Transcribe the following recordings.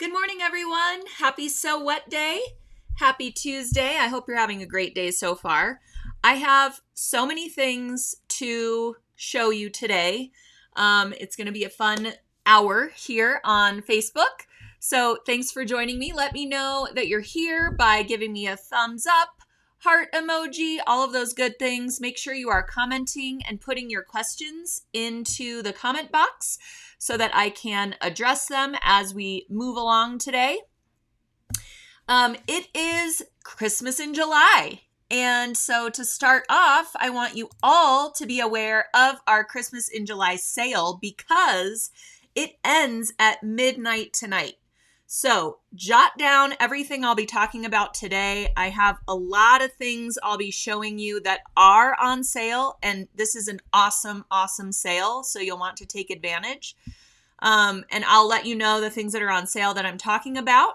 Good morning, everyone. Happy So What Day. Happy Tuesday. I hope you're having a great day so far. I have so many things to show you today. It's going to be a fun hour here on Facebook. So thanks for joining me. Let me know that you're here by giving me a thumbs up, heart emoji, all of those good things. Make sure you are commenting and putting your questions into the comment box so that I can address them as we move along today. It is Christmas in July. And so to start off, I want you all to be aware of our Christmas in July sale because it ends at midnight tonight. So jot down everything I'll be talking about today. I have a lot of things I'll be showing you that are on sale, and this is an awesome, awesome sale, so you'll want to take advantage. And I'll let you know the things that are on sale that I'm talking about.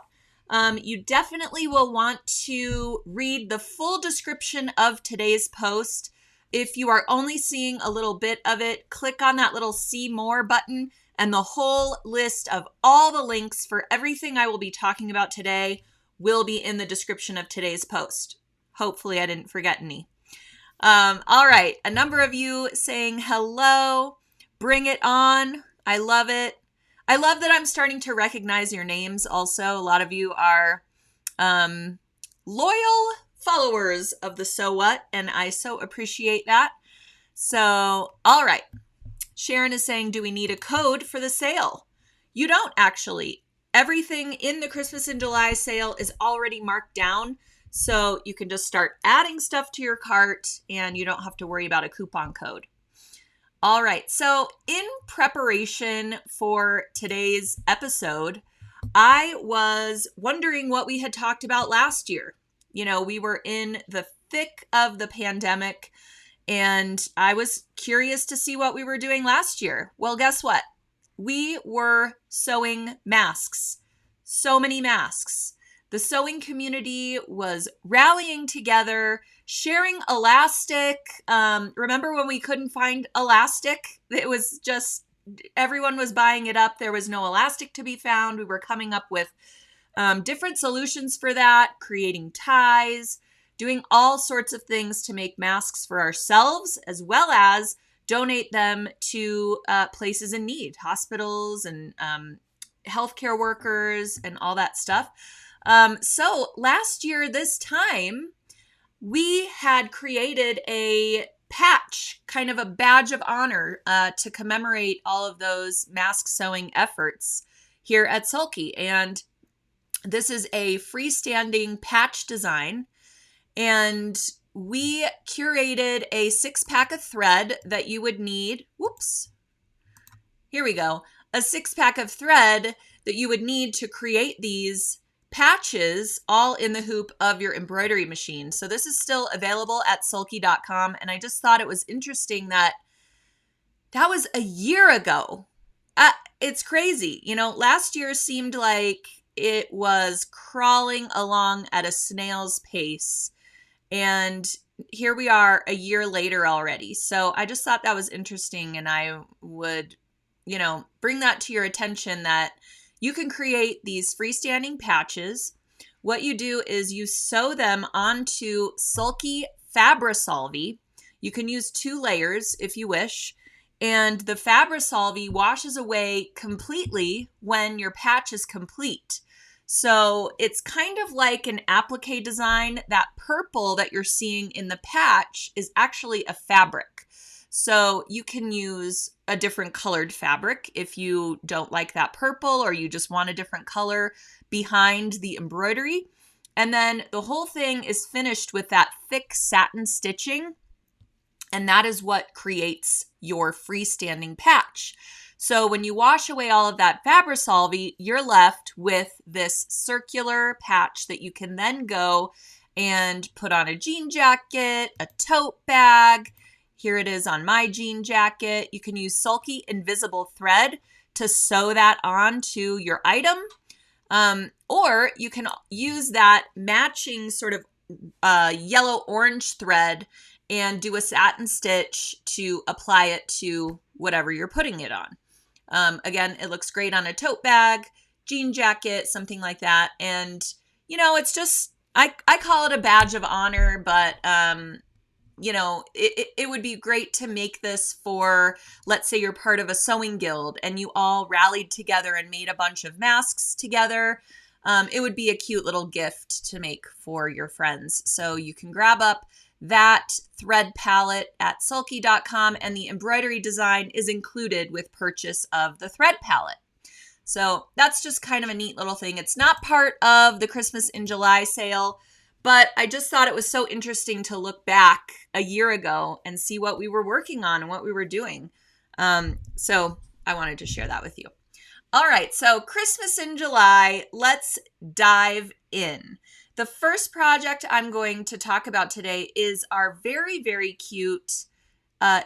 You definitely will want to read the full description of today's post. If you are only seeing a little bit of it, click on that little See More button, and the whole list of all the links for everything I will be talking about today will be in the description of today's post. Hopefully I didn't forget any. All right, a number of you saying hello. Bring it on. I love it. I love that I'm starting to recognize your names also. A lot of you are loyal followers of the So What, and I so appreciate that. So, all right. Sharon is saying, do we need a code for the sale? You don't actually. Everything in the Christmas in July sale is already marked down, so you can just start adding stuff to your cart and you don't have to worry about a coupon code. All right, so in preparation for today's episode, I was wondering what we had talked about last year. You know, we were in the thick of the pandemic, and I was curious to see what we were doing last year. Well, guess what? We were sewing masks. So many masks. The sewing community was rallying together, sharing elastic. Remember when we couldn't find elastic? It was just, everyone was buying it up. There was no elastic to be found. We were coming up with different solutions for that, creating ties, doing all sorts of things to make masks for ourselves, as well as donate them to places in need, hospitals and healthcare workers and all that stuff. So last year, this time, we had created a patch, kind of a badge of honor to commemorate all of those mask sewing efforts here at Sulky. And this is a freestanding patch design. And we curated a 6-pack of thread that you would need. Whoops. Here we go. A 6-pack of thread that you would need to create these patches all in the hoop of your embroidery machine. So this is still available at sulky.com. And I just thought it was interesting that was a year ago. It's crazy. You know, last year seemed like it was crawling along at a snail's pace. And here we are a year later already. So I just thought that was interesting. And I would, bring that to your attention that you can create these freestanding patches. What you do is you sew them onto Sulky Fabrisolvi. You can use 2 layers if you wish. And the Fabrisolvi washes away completely when your patch is complete. So it's kind of like an applique design. That purple that you're seeing in the patch is actually a fabric. So you can use a different colored fabric if you don't like that purple or you just want a different color behind the embroidery. And then the whole thing is finished with that thick satin stitching. And that is what creates your freestanding patch. So when you wash away all of that Fabrisolvi, you're left with this circular patch that you can then go and put on a jean jacket, a tote bag. Here it is on my jean jacket. You can use Sulky Invisible Thread to sew that onto your item. Or you can use that matching sort of yellow-orange thread and do a satin stitch to apply it to whatever you're putting it on. Again, it looks great on a tote bag. jean jacket, something like that. And, you know, it's just, I call it a badge of honor, but, you know, it would be great to make this for, let's say you're part of a sewing guild and you all rallied together and made a bunch of masks together. It would be a cute little gift to make for your friends. So you can grab up that thread palette at sulky.com, and the embroidery design is included with purchase of the thread palette. So that's just kind of a neat little thing. It's not part of the Christmas in July sale, but I just thought it was so interesting to look back a year ago and see what we were working on and what we were doing. So I wanted to share that with you. All right, so Christmas in July, let's dive in. The first project I'm going to talk about today is our very, very cute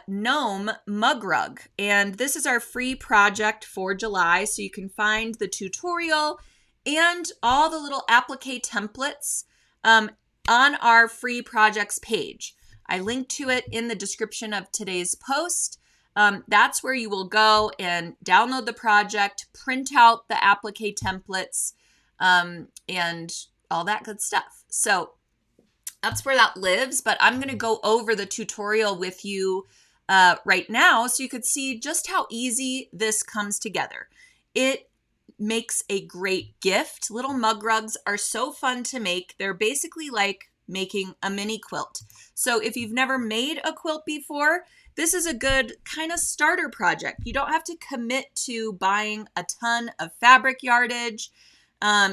Gnome mug rug. And this is our free project for July. So you can find the tutorial and all the little applique templates on our free projects page. I linked to it in the description of today's post. That's where you will go and download the project, print out the applique templates, and all that good stuff. So that's where that lives, but I'm going to go over the tutorial with you right now so you could see just how easy this comes together. It makes a great gift. Little mug rugs are so fun to make. They're basically like making a mini quilt. So if you've never made a quilt before, this is a good kind of starter project. You don't have to commit to buying a ton of fabric yardage.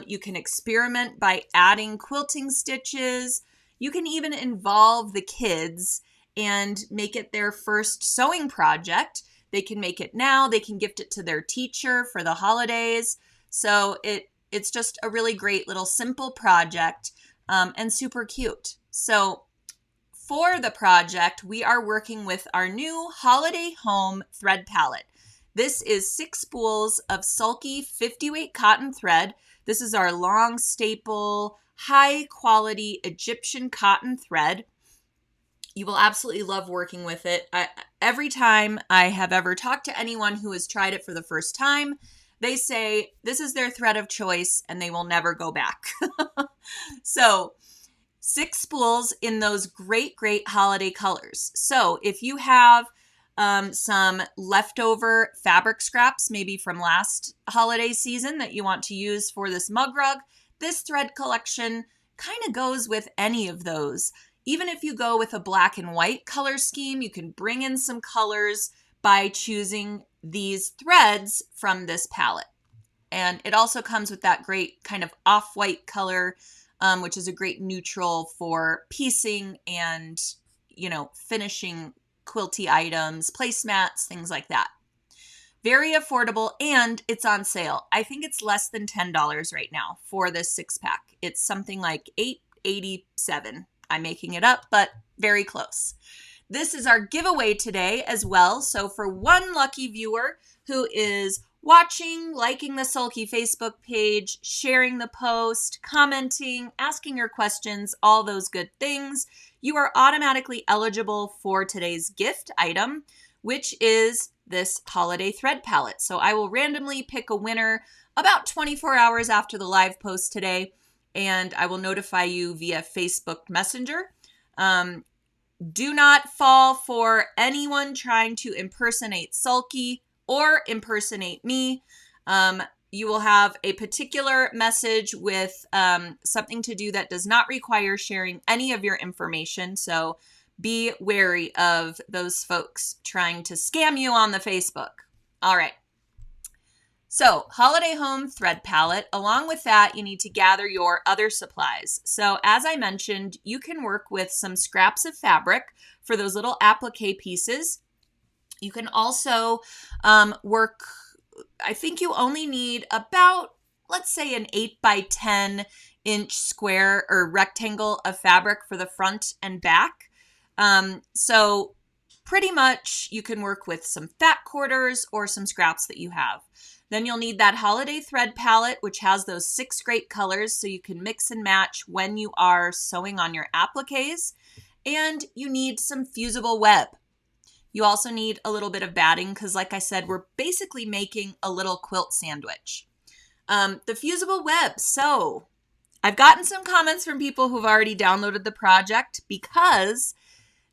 You can experiment by adding quilting stitches. You can even involve the kids and make it their first sewing project. They can make it now. They can gift it to their teacher for the holidays. So it's just a really great little simple project and super cute. So for the project, we are working with our new Holiday Home thread palette. This is 6 spools of Sulky 50-weight cotton thread. This is our long staple, high quality Egyptian cotton thread. You will absolutely love working with it. Every time I have ever talked to anyone who has tried it for the first time, they say this is their thread of choice and they will never go back. So 6 spools in those great holiday colors. So if you have some leftover fabric scraps, maybe from last holiday season that you want to use for this mug rug, this thread collection kind of goes with any of those. Even if you go with a black and white color scheme, you can bring in some colors by choosing these threads from this palette. And it also comes with that great kind of off-white color, which is a great neutral for piecing and, you know, finishing quilty items, placemats, things like that. Very affordable, and it's on sale. I think it's less than $10 right now for this 6-pack. It's something like $8.87. I'm making it up, but very close. This is our giveaway today as well. So for one lucky viewer who is watching, liking the Sulky Facebook page, sharing the post, commenting, asking your questions, all those good things, you are automatically eligible for today's gift item, which is this holiday thread palette. So I will randomly pick a winner about 24 hours after the live post today, and I will notify you via Facebook Messenger. Do not fall for anyone trying to impersonate Sulky or impersonate me. You will have a particular message with something to do that does not require sharing any of your information. So be wary of those folks trying to scam you on the Facebook. All right. So Holiday Home thread palette. Along with that, you need to gather your other supplies. So as I mentioned, you can work with some scraps of fabric for those little applique pieces. You can also work, I think you only need about, let's say, an 8 by 10 inch square or rectangle of fabric for the front and back. So pretty much you can work with some fat quarters or some scraps that you have. Then you'll need that holiday thread palette, which has those 6 great colors so you can mix and match when you are sewing on your appliques. And you need some fusible web. You also need a little bit of batting because, like I said, we're basically making a little quilt sandwich. The fusible web. So I've gotten some comments from people who've already downloaded the project because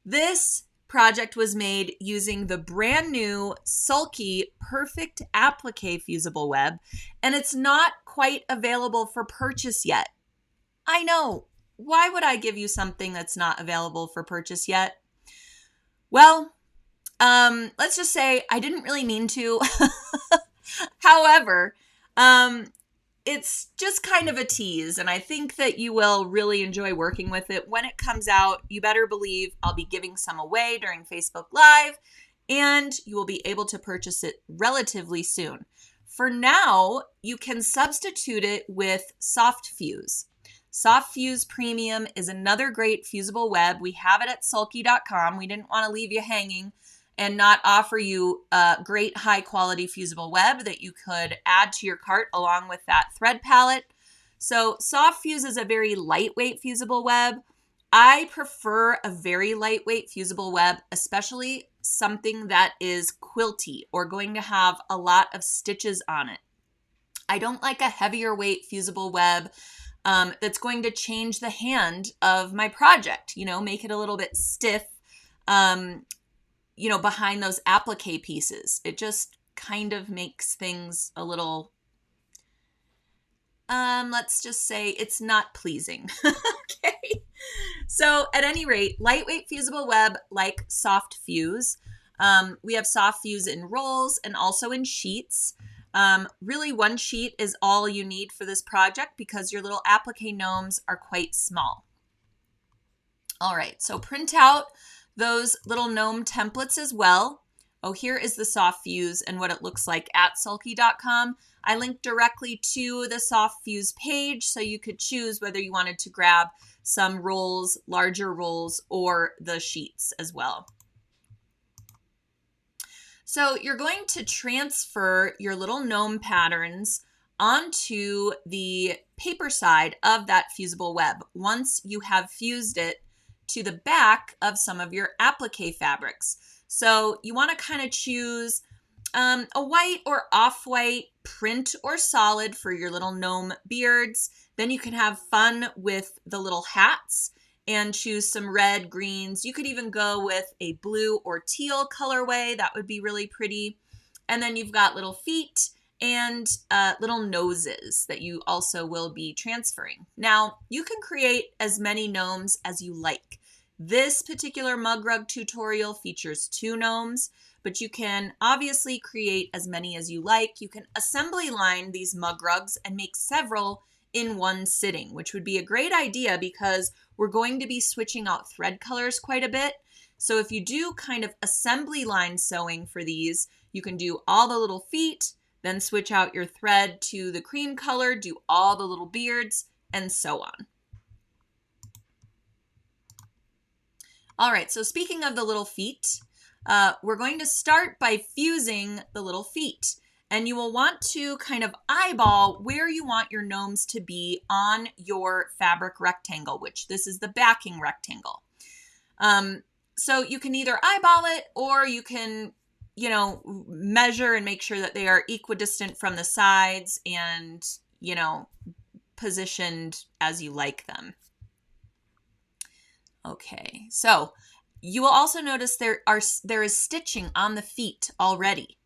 this project was made using the brand new Sulky Perfect Appliqué Fusible Web, and it's not quite available for purchase yet. I know. Why would I give you something that's not available for purchase yet? Well, let's just say I didn't really mean to. However, it's just kind of a tease, and I think that you will really enjoy working with it. When it comes out, you better believe I'll be giving some away during Facebook Live, and you will be able to purchase it relatively soon. For now, you can substitute it with Soft Fuse. Soft Fuse Premium is another great fusible web. We have it at sulky.com. We didn't want to leave you hanging and not offer you a great high quality fusible web that you could add to your cart along with that thread palette. So Soft Fuse is a very lightweight fusible web. I prefer a very lightweight fusible web, especially something that is quilty or going to have a lot of stitches on it. I don't like a heavier weight fusible web that's going to change the hand of my project, make it a little bit stiff, behind those applique pieces. It just kind of makes things a little, let's just say it's not pleasing. Okay. So at any rate, lightweight fusible web like Soft Fuse. We have Soft Fuse in rolls and also in sheets. Really, one sheet is all you need for this project because your little applique gnomes are quite small. All right, so print out those little gnome templates as well. Oh, here is the Soft Fuse and what it looks like at sulky.com. I linked directly to the Soft Fuse page so you could choose whether you wanted to grab some rolls, larger rolls, or the sheets as well. So you're going to transfer your little gnome patterns onto the paper side of that fusible web once you have fused it to the back of some of your applique fabrics. So you want to kind of choose a white or off-white, print or solid for your little gnome beards. Then you can have fun with the little hats and choose some red, greens. You could even go with a blue or teal colorway. That would be really pretty. And then you've got little feet and little noses that you also will be transferring. Now, you can create as many gnomes as you like. This particular mug rug tutorial features 2 gnomes, but you can obviously create as many as you like. You can assembly line these mug rugs and make several in one sitting, which would be a great idea because we're going to be switching out thread colors quite a bit. So if you do kind of assembly line sewing for these, you can do all the little feet, then switch out your thread to the cream color, do all the little beards, and so on. All right, so speaking of the little feet, we're going to start by fusing the little feet. And you will want to kind of eyeball where you want your gnomes to be on your fabric rectangle, which this is the backing rectangle. So you can either eyeball it or you can, measure and make sure that they are equidistant from the sides and, positioned as you like them. Okay, so you will also notice there is stitching on the feet already.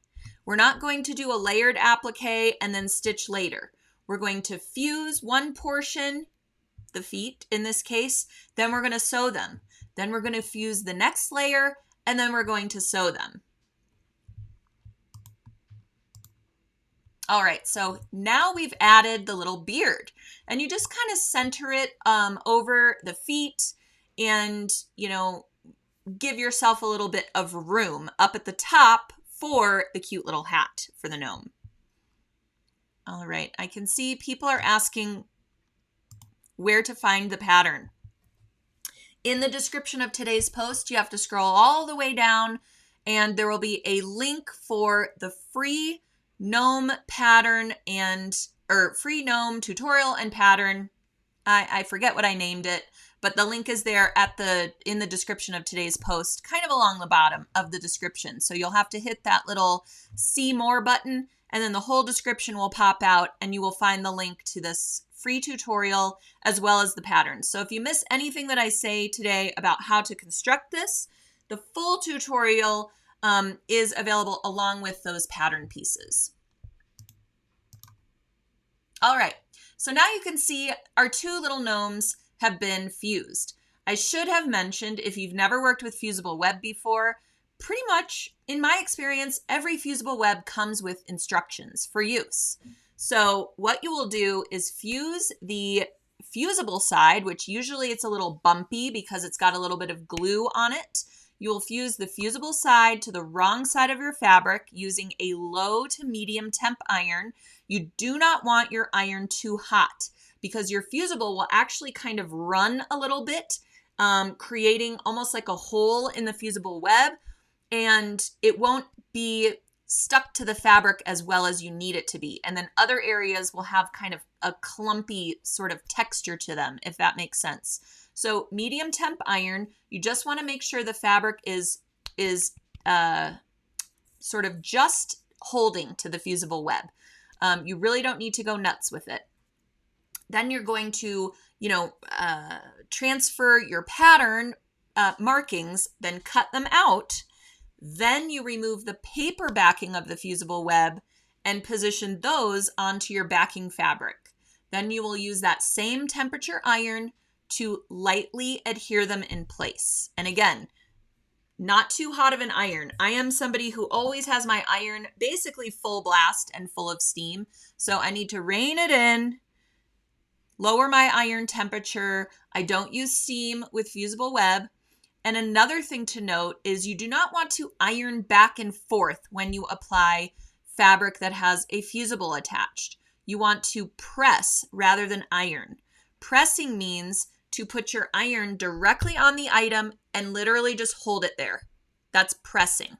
We're not going to do a layered applique and then stitch later. We're going to fuse one portion, the feet in this case, then we're going to sew them. Then we're going to fuse the next layer, and then we're going to sew them. All right, so now we've added the little beard, and you just kind of center it over the feet and, give yourself a little bit of room up at the top for the cute little hat for the gnome. All right, I can see people are asking where to find the pattern. In the description of today's post, you have to scroll all the way down and there will be a link for the free gnome pattern free gnome tutorial and pattern. I forget what I named it, but the link is there in the description of today's post, kind of along the bottom of the description. So you'll have to hit that little see more button and then the whole description will pop out and you will find the link to this free tutorial as well as the patterns. So if you miss anything that I say today about how to construct this, the full tutorial is available along with those pattern pieces. All right, so now you can see our two little gnomes have been fused. I should have mentioned, if you've never worked with fusible web before, pretty much, in my experience, every fusible web comes with instructions for use. So what you will do is fuse the fusible side, which usually it's a little bumpy because it's got a little bit of glue on it. You will fuse the fusible side to the wrong side of your fabric using a low to medium temp iron. You do not want your iron too hot because your fusible will actually kind of run a little bit, creating almost like a hole in the fusible web, and it won't be stuck to the fabric as well as you need it to be. And then other areas will have kind of a clumpy sort of texture to them, if that makes sense. So medium temp iron, you just want to make sure the fabric is sort of just holding to the fusible web. You really don't need to go nuts with it. Then you're going to, transfer your pattern markings, then cut them out. Then you remove the paper backing of the fusible web and position those onto your backing fabric. Then you will use that same temperature iron to lightly adhere them in place. And again, not too hot of an iron. I am somebody who always has my iron basically full blast and full of steam. So I need to rein it in, lower my iron temperature. I don't use steam with fusible web. And another thing to note is you do not want to iron back and forth when you apply fabric that has a fusible attached. You want to press rather than iron. Pressing means to put your iron directly on the item and literally just hold it there. That's pressing.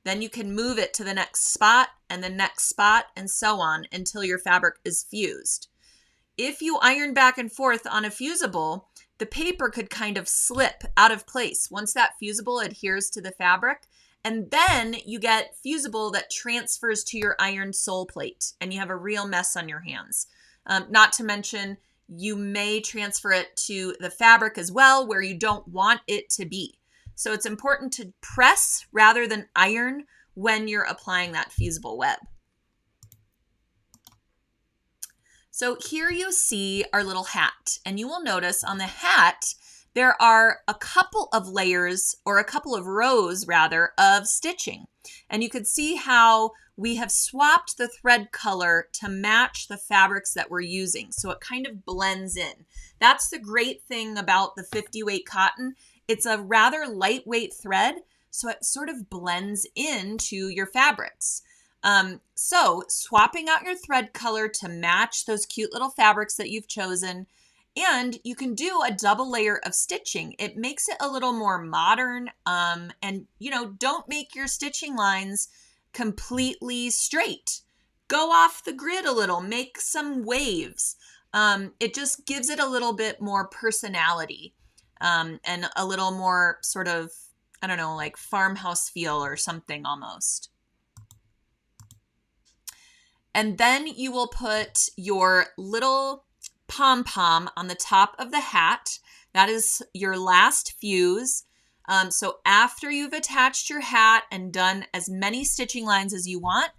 Then you can move it to the next spot and the next spot and so on until your fabric is fused. If you iron back and forth on a fusible, the paper could kind of slip out of place once that fusible adheres to the fabric, and then you get fusible that transfers to your iron sole plate, and you have a real mess on your hands. Not to mention, you may transfer it to the fabric as well, where you don't want it to be. So it's important to press rather than iron when you're applying that fusible web. So here you see our little hat, and you will notice on the hat, there are a couple of layers, or a couple of rows rather, of stitching. And you can see how we have swapped the thread color to match the fabrics that we're using. So it kind of blends in. That's the great thing about the 50 weight cotton. It's a rather lightweight thread, so it sort of blends into your fabrics. So swapping out your thread color to match those cute little fabrics that you've chosen, and you can do a double layer of stitching. It makes it a little more modern, and don't make your stitching lines completely straight. Go off the grid a little, make some waves. It just gives it a little bit more personality, and a little more sort of, I don't know, like farmhouse feel or something almost. And then you will put your little pom-pom on the top of the hat. That is your last fuse. So after you've attached your hat and done as many stitching lines as you want,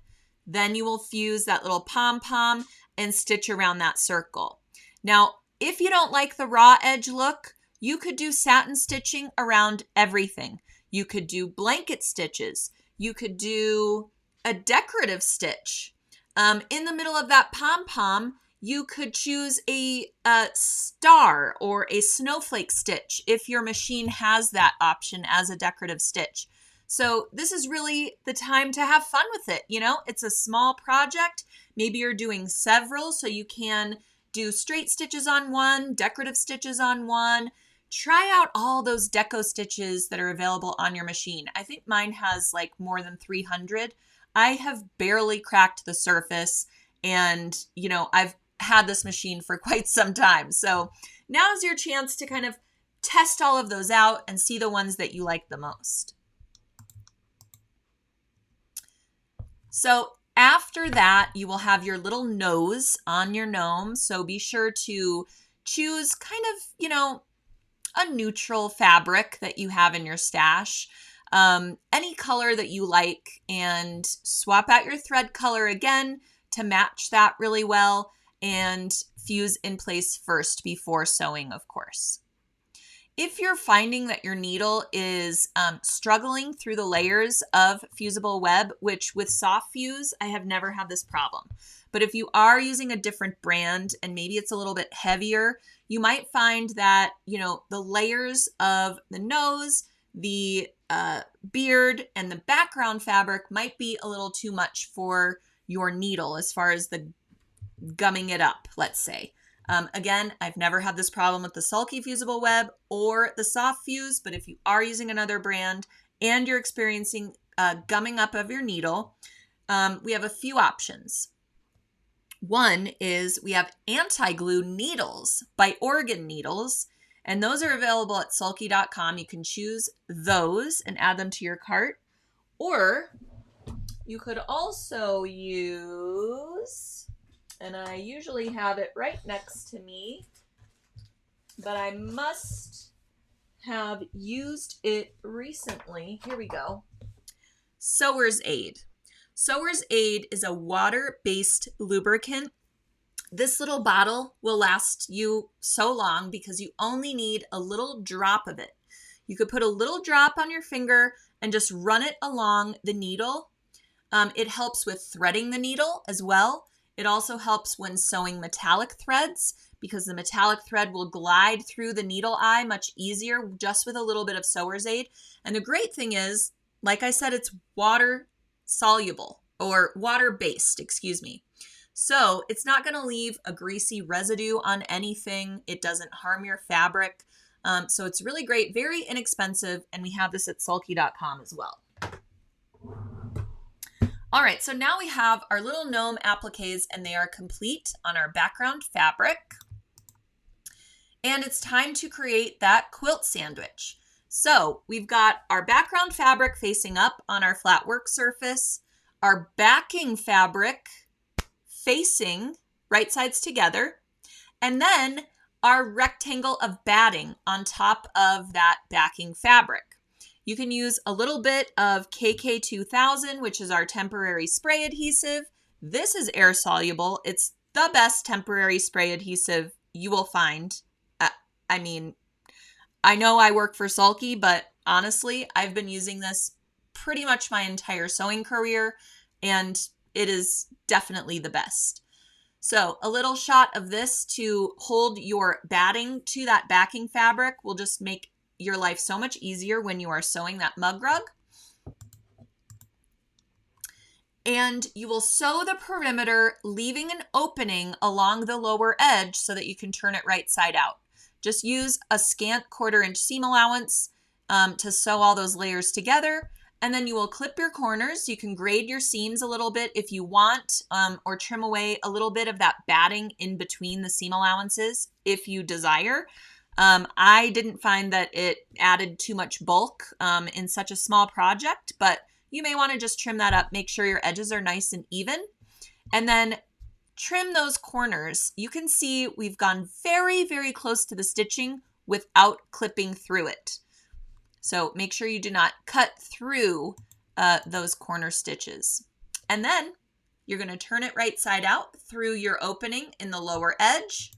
then you will fuse that little pom-pom and stitch around that circle. Now, if you don't like the raw edge look, you could do satin stitching around everything. You could do blanket stitches. You could do a decorative stitch. In the middle of that pom-pom, you could choose a star or a snowflake stitch if your machine has that option as a decorative stitch. So this is really the time to have fun with it. It's a small project. Maybe you're doing several, so you can do straight stitches on one, decorative stitches on one. Try out all those deco stitches that are available on your machine. I think mine has like more than 300. I have barely cracked the surface, and I've had this machine for quite some time. So now's your chance to kind of test all of those out and see the ones that you like the most. So After that, you will have your little nose on your gnome. So be sure to choose kind of, you know, a neutral fabric that you have in your stash. Any color that you like, and swap out your thread color again to match that really well, and fuse in place first before sewing, of course. If you're finding that your needle is struggling through the layers of fusible web, which with soft fuse, I have never had this problem. But if you are using a different brand and maybe it's a little bit heavier, you might find that, you know, the layers of the nose, the beard, and the background fabric might be a little too much for your needle as far as the gumming it up, let's say. Again, I've never had this problem with the Sulky fusible web or the soft fuse, but if you are using another brand and you're experiencing gumming up of your needle, we have a few options. One is we have anti-glue needles by Oregon Needles, and those are available at sulky.com. You can choose those and add them to your cart, or you could also use, and I usually have it right next to me, but I must have used it recently. Here we go. Sewer's Aid. Sewer's Aid is a water-based lubricant. This little bottle will last you so long because you only need a little drop of it. You could put a little drop on your finger and just run it along the needle. It helps with threading the needle as well. It also helps when sewing metallic threads because the metallic thread will glide through the needle eye much easier just with a little bit of Sewer's Aid. And the great thing is, like I said, it's water soluble or water-based, excuse me. So it's not going to leave a greasy residue on anything. It doesn't harm your fabric. So it's really great, very inexpensive, and we have this at sulky.com as well. All right, so now we have our little gnome appliques, and they are complete on our background fabric. And it's time to create that quilt sandwich. So we've got our background fabric facing up on our flat work surface, our backing fabric facing right sides together, and then our rectangle of batting on top of that backing fabric. You can use a little bit of KK2000, which is our temporary spray adhesive. This is air soluble. It's the best temporary spray adhesive you will find. I mean, I know I work for Sulky, but honestly, I've been using this pretty much my entire sewing career, and it is definitely the best. So a little shot of this to hold your batting to that backing fabric will just make your life so much easier when you are sewing that mug rug. And you will sew the perimeter, leaving an opening along the lower edge so that you can turn it right side out. Just use a scant 1/4 inch seam allowance to sew all those layers together. And then you will clip your corners. You can grade your seams a little bit if you want, or trim away a little bit of that batting in between the seam allowances if you desire. I didn't find that it added too much bulk in such a small project, but you may want to just trim that up. Make sure your edges are nice and even. And then trim those corners. You can see we've gone very, very close to the stitching without clipping through it. So make sure you do not cut through those corner stitches. And then you're going to turn it right side out through your opening in the lower edge.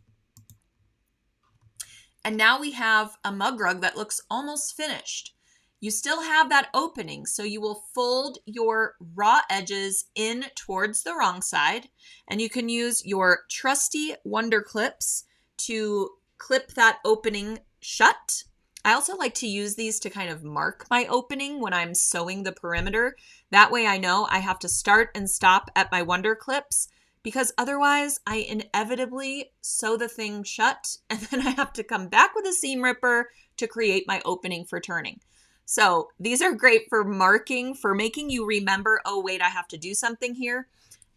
And now we have a mug rug that looks almost finished. You still have that opening, so you will fold your raw edges in towards the wrong side, and you can use your trusty Wonder Clips to clip that opening shut. I also like to use these to kind of mark my opening when I'm sewing the perimeter. That way I know I have to start and stop at my Wonder Clips, because otherwise I inevitably sew the thing shut and then I have to come back with a seam ripper to create my opening for turning. So these are great for marking, for making you remember, oh wait, I have to do something here.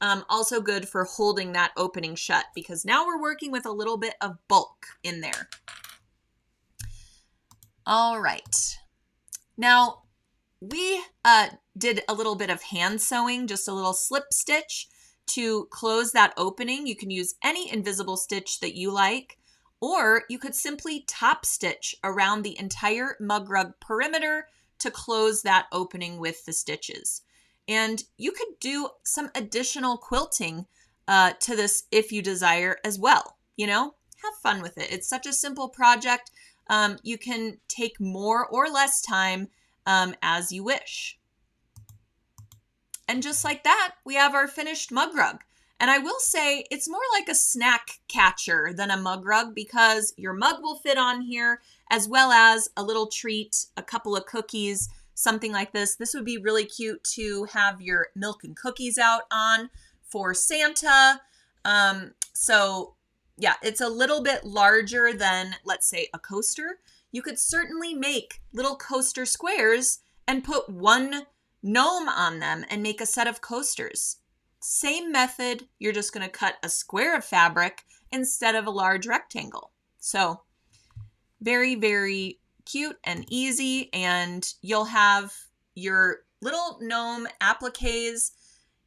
Also good for holding that opening shut, because now we're working with a little bit of bulk in there. All right. Now, we did a little bit of hand sewing, just a little slip stitch to close that opening. You can use any invisible stitch that you like, or you could simply top stitch around the entire mug rug perimeter to close that opening with the stitches. And you could do some additional quilting to this if you desire as well. You know, have fun with it. It's such a simple project. You can take more or less time as you wish. And just like that, we have our finished mug rug. And I will say it's more like a snack catcher than a mug rug, because your mug will fit on here, as well as a little treat, a couple of cookies, something like this. This would be really cute to have your milk and cookies out on for Santa. So yeah, it's a little bit larger than, let's say, a coaster. You could certainly make little coaster squares and put one gnome on them and make a set of coasters. Same method, you're just going to cut a square of fabric instead of a large rectangle. So very, very cute and easy, and you'll have your little gnome appliques.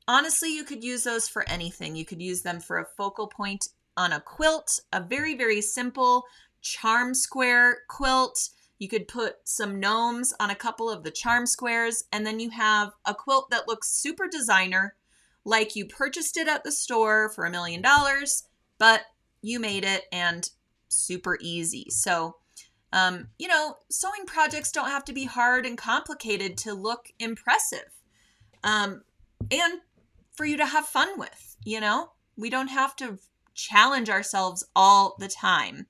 Honestly, you could use those for anything. You could use them for a focal point on a quilt, a very, very simple charm square quilt. You could put some gnomes on a couple of the charm squares, and then you have a quilt that looks super designer, like you purchased it at the store for $1 million, but you made it and super easy. So, you know, sewing projects don't have to be hard and complicated to look impressive, and for you to have fun with. You know, we don't have to challenge ourselves all the time.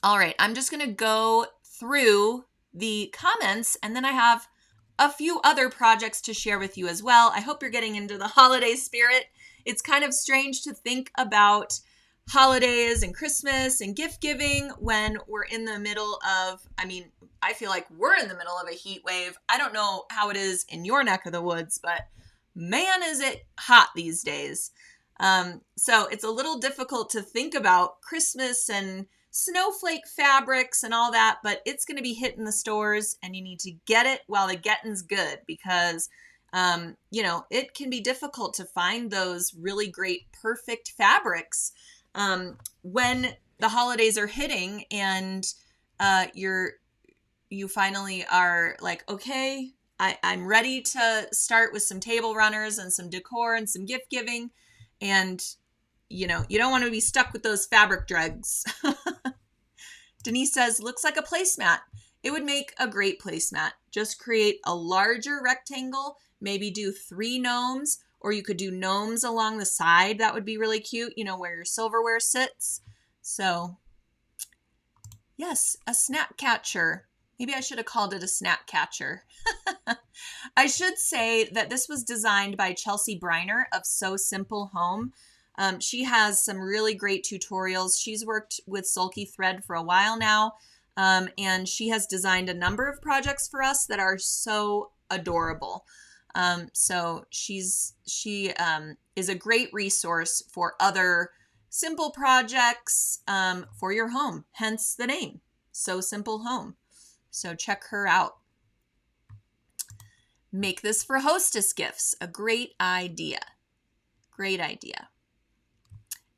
All right, I'm just going to go through the comments, and then I have a few other projects to share with you as well. I hope you're getting into the holiday spirit. It's kind of strange to think about holidays and Christmas and gift giving when we're in the middle of, I feel like we're in the middle of a heat wave. I don't know how it is in your neck of the woods, but man, is it hot these days. So it's a little difficult to think about Christmas and snowflake fabrics and all that, but it's going to be hitting the stores, and you need to get it while the getting's good, because, you know, it can be difficult to find those really great, perfect fabrics when the holidays are hitting, and you finally are like, okay, I'm ready to start with some table runners and some decor and some gift giving. And, you know, you don't want to be stuck with those fabric dregs. Denise says, looks like a placemat. It would make a great placemat. Just create a larger rectangle, maybe do 3 gnomes, or you could do gnomes along the side. That would be really cute, you know, where your silverware sits. So, yes, a snack catcher. Maybe I should have called it a snack catcher. I should say that this was designed by Chelsea Briner of So Simple Home. She has some really great tutorials. She's worked with Sulky thread for a while now, and she has designed a number of projects for us that are so adorable. So she is a great resource for other simple projects for your home, hence the name, So Simple Home. So check her out. Make this for hostess gifts. A great idea. Great idea.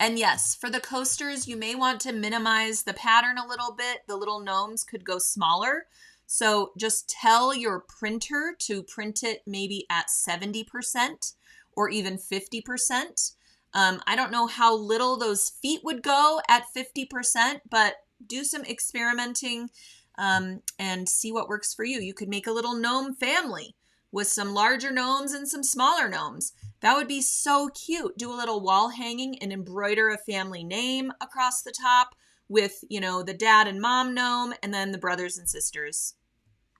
And yes, for the coasters, you may want to minimize the pattern a little bit. The little gnomes could go smaller. So just tell your printer to print it maybe at 70% or even 50%. I don't know how little those feet would go at 50%, but do some experimenting and see what works for you. You could make a little gnome family with some larger gnomes and some smaller gnomes. That would be so cute. Do a little wall hanging and embroider a family name across the top with, you know, the dad and mom gnome and then the brothers and sisters.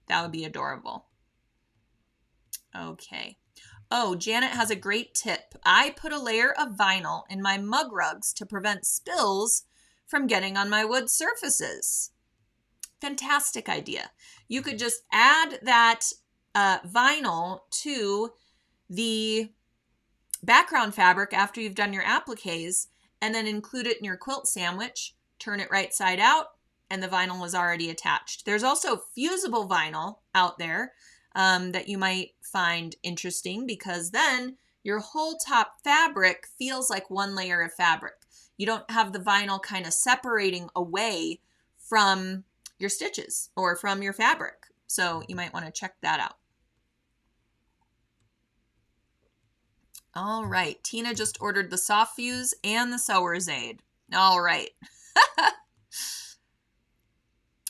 That would be adorable. Okay. Oh, Janet has a great tip. I put a layer of vinyl in my mug rugs to prevent spills from getting on my wood surfaces. Fantastic idea. You could just add that vinyl to the background fabric after you've done your appliques, and then include it in your quilt sandwich, turn it right side out, and the vinyl is already attached. There's also fusible vinyl out there that you might find interesting, because then your whole top fabric feels like one layer of fabric. You don't have the vinyl kind of separating away from your stitches or from your fabric. So you might want to check that out. All right, Tina just ordered the soft fuse and the sewer's aid. All right.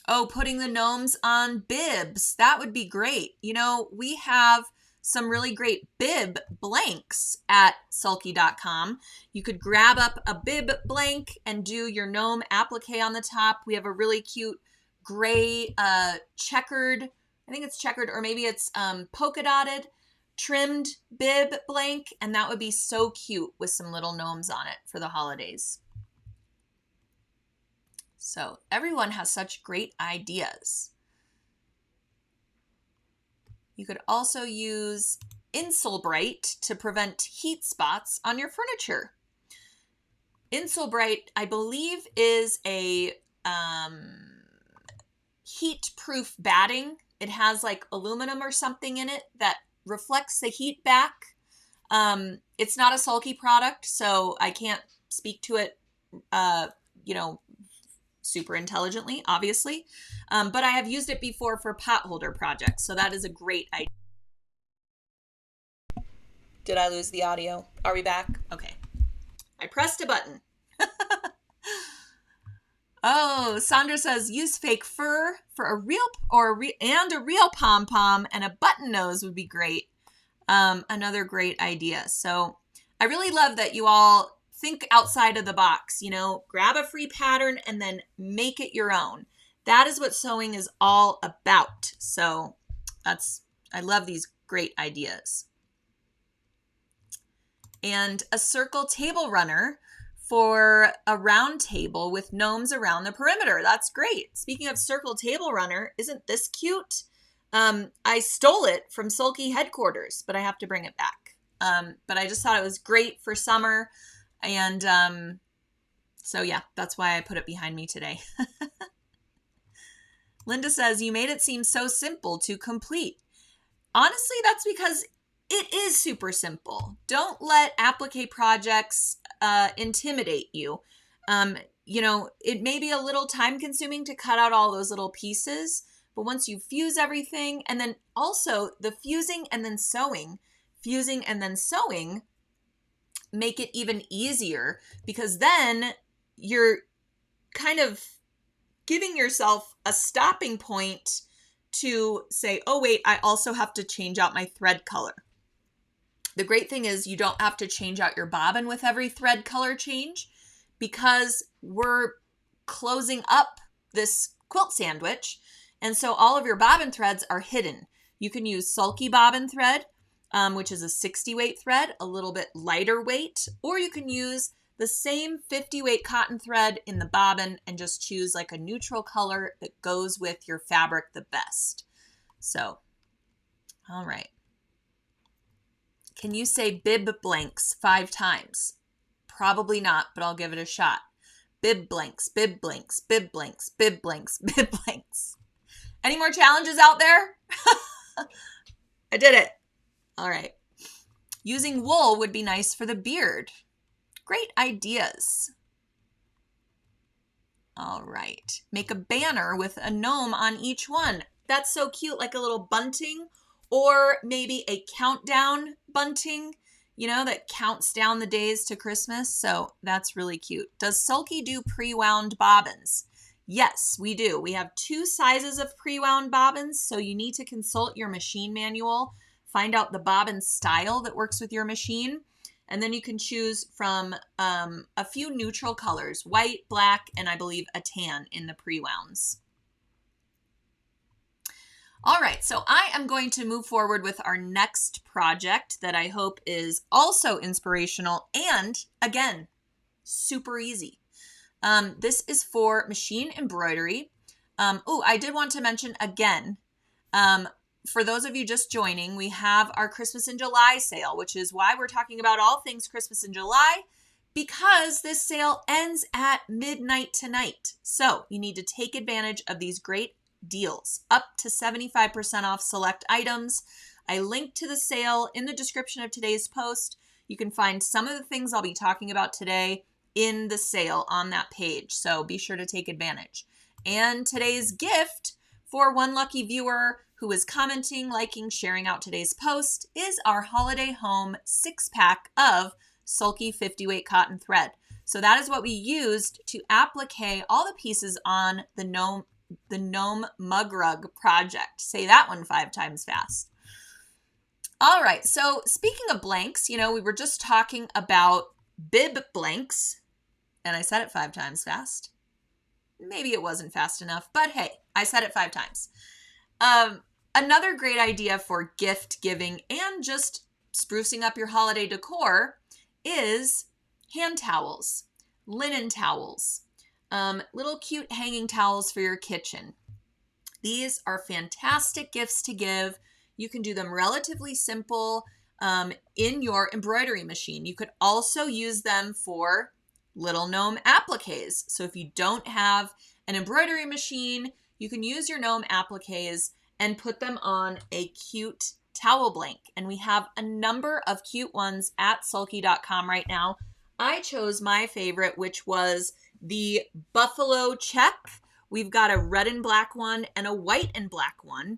Oh, putting the gnomes on bibs. That would be great. You know, we have some really great bib blanks at sulky.com. You could grab up a bib blank and do your gnome applique on the top. We have a really cute gray checkered, I think it's checkered, or maybe it's polka dotted, trimmed bib blank, and that would be so cute with some little gnomes on it for the holidays. So everyone has such great ideas. You could also use Insulbright to prevent heat spots on your furniture. Insulbright, I believe, is a heat-proof batting. It has like aluminum or something in it that reflects the heat back. It's not a Sulky product, so I can't speak to it, super intelligently, obviously. But I have used it before for pot holder projects, so that is a great idea. Did I lose the audio? Are we back? Okay. I pressed a button. Oh, Sandra says use fake fur for a real and a real pom-pom, and a button nose would be great. Another great idea. So I really love that you all think outside of the box, grab a free pattern and then make it your own. That is what sewing is all about. So I love these great ideas. And a circle table runner for a round table with gnomes around the perimeter. That's great. Speaking of circle table runner, isn't this cute? I stole it from Sulky headquarters, but I have to bring it back. But I just thought it was great for summer. And so yeah, that's why I put it behind me today. Linda says, you made it seem so simple to complete. Honestly, that's because it is super simple. Don't let applique projects intimidate you. It may be a little time consuming to cut out all those little pieces, but once you fuse everything, and then also the fusing and then sewing, make it even easier, because then you're kind of giving yourself a stopping point to say, oh wait, I also have to change out my thread color. The great thing is you don't have to change out your bobbin with every thread color change, because we're closing up this quilt sandwich. And so all of your bobbin threads are hidden. You can use Sulky bobbin thread, which is a 60 weight thread, a little bit lighter weight, or you can use the same 50 weight cotton thread in the bobbin and just choose like a neutral color that goes with your fabric the best. So, all right. Can you say bib blanks 5 times? Probably not, but I'll give it a shot. Bib blanks, bib blanks, bib blanks, bib blanks, bib blanks. Any more challenges out there? I did it. All right. Using wool would be nice for the beard. Great ideas. All right. Make a banner with a gnome on each one. That's so cute, like a little bunting, or maybe a countdown bunting, that counts down the days to Christmas. So that's really cute. Does Sulky do pre-wound bobbins? Yes, we do. We have 2 sizes of pre-wound bobbins, so you need to consult your machine manual, find out the bobbin style that works with your machine, and then you can choose from a few neutral colors, white, black, and I believe a tan in the pre-wounds. All right, so I am going to move forward with our next project that I hope is also inspirational and, again, super easy. This is for machine embroidery. I did want to mention again, for those of you just joining, we have our Christmas in July sale, which is why we're talking about all things Christmas in July, because this sale ends at midnight tonight. So you need to take advantage of these great deals, up to 75% off select items. I linked to the sale in the description of today's post. You can find some of the things I'll be talking about today in the sale on that page, so be sure to take advantage. And today's gift for one lucky viewer who is commenting, liking, sharing out today's post is our holiday home 6-pack of Sulky 50-weight cotton thread. So that is what we used to applique all the pieces on the Gnome mug rug project. Say that one 5 times fast. All right, so speaking of blanks, we were just talking about bib blanks, and I said it 5 times fast. Maybe it wasn't fast enough, but hey, I said it 5 times. Another great idea for gift giving and just sprucing up your holiday decor is hand towels, linen towels, little cute hanging towels for your kitchen. These are fantastic gifts to give. You can do them relatively simple in your embroidery machine. You could also use them for little gnome appliques. So if you don't have an embroidery machine, you can use your gnome appliques and put them on a cute towel blank. And we have a number of cute ones at sulky.com right now. I chose my favorite, which was the buffalo check. We've got a red and black one and a white and black one.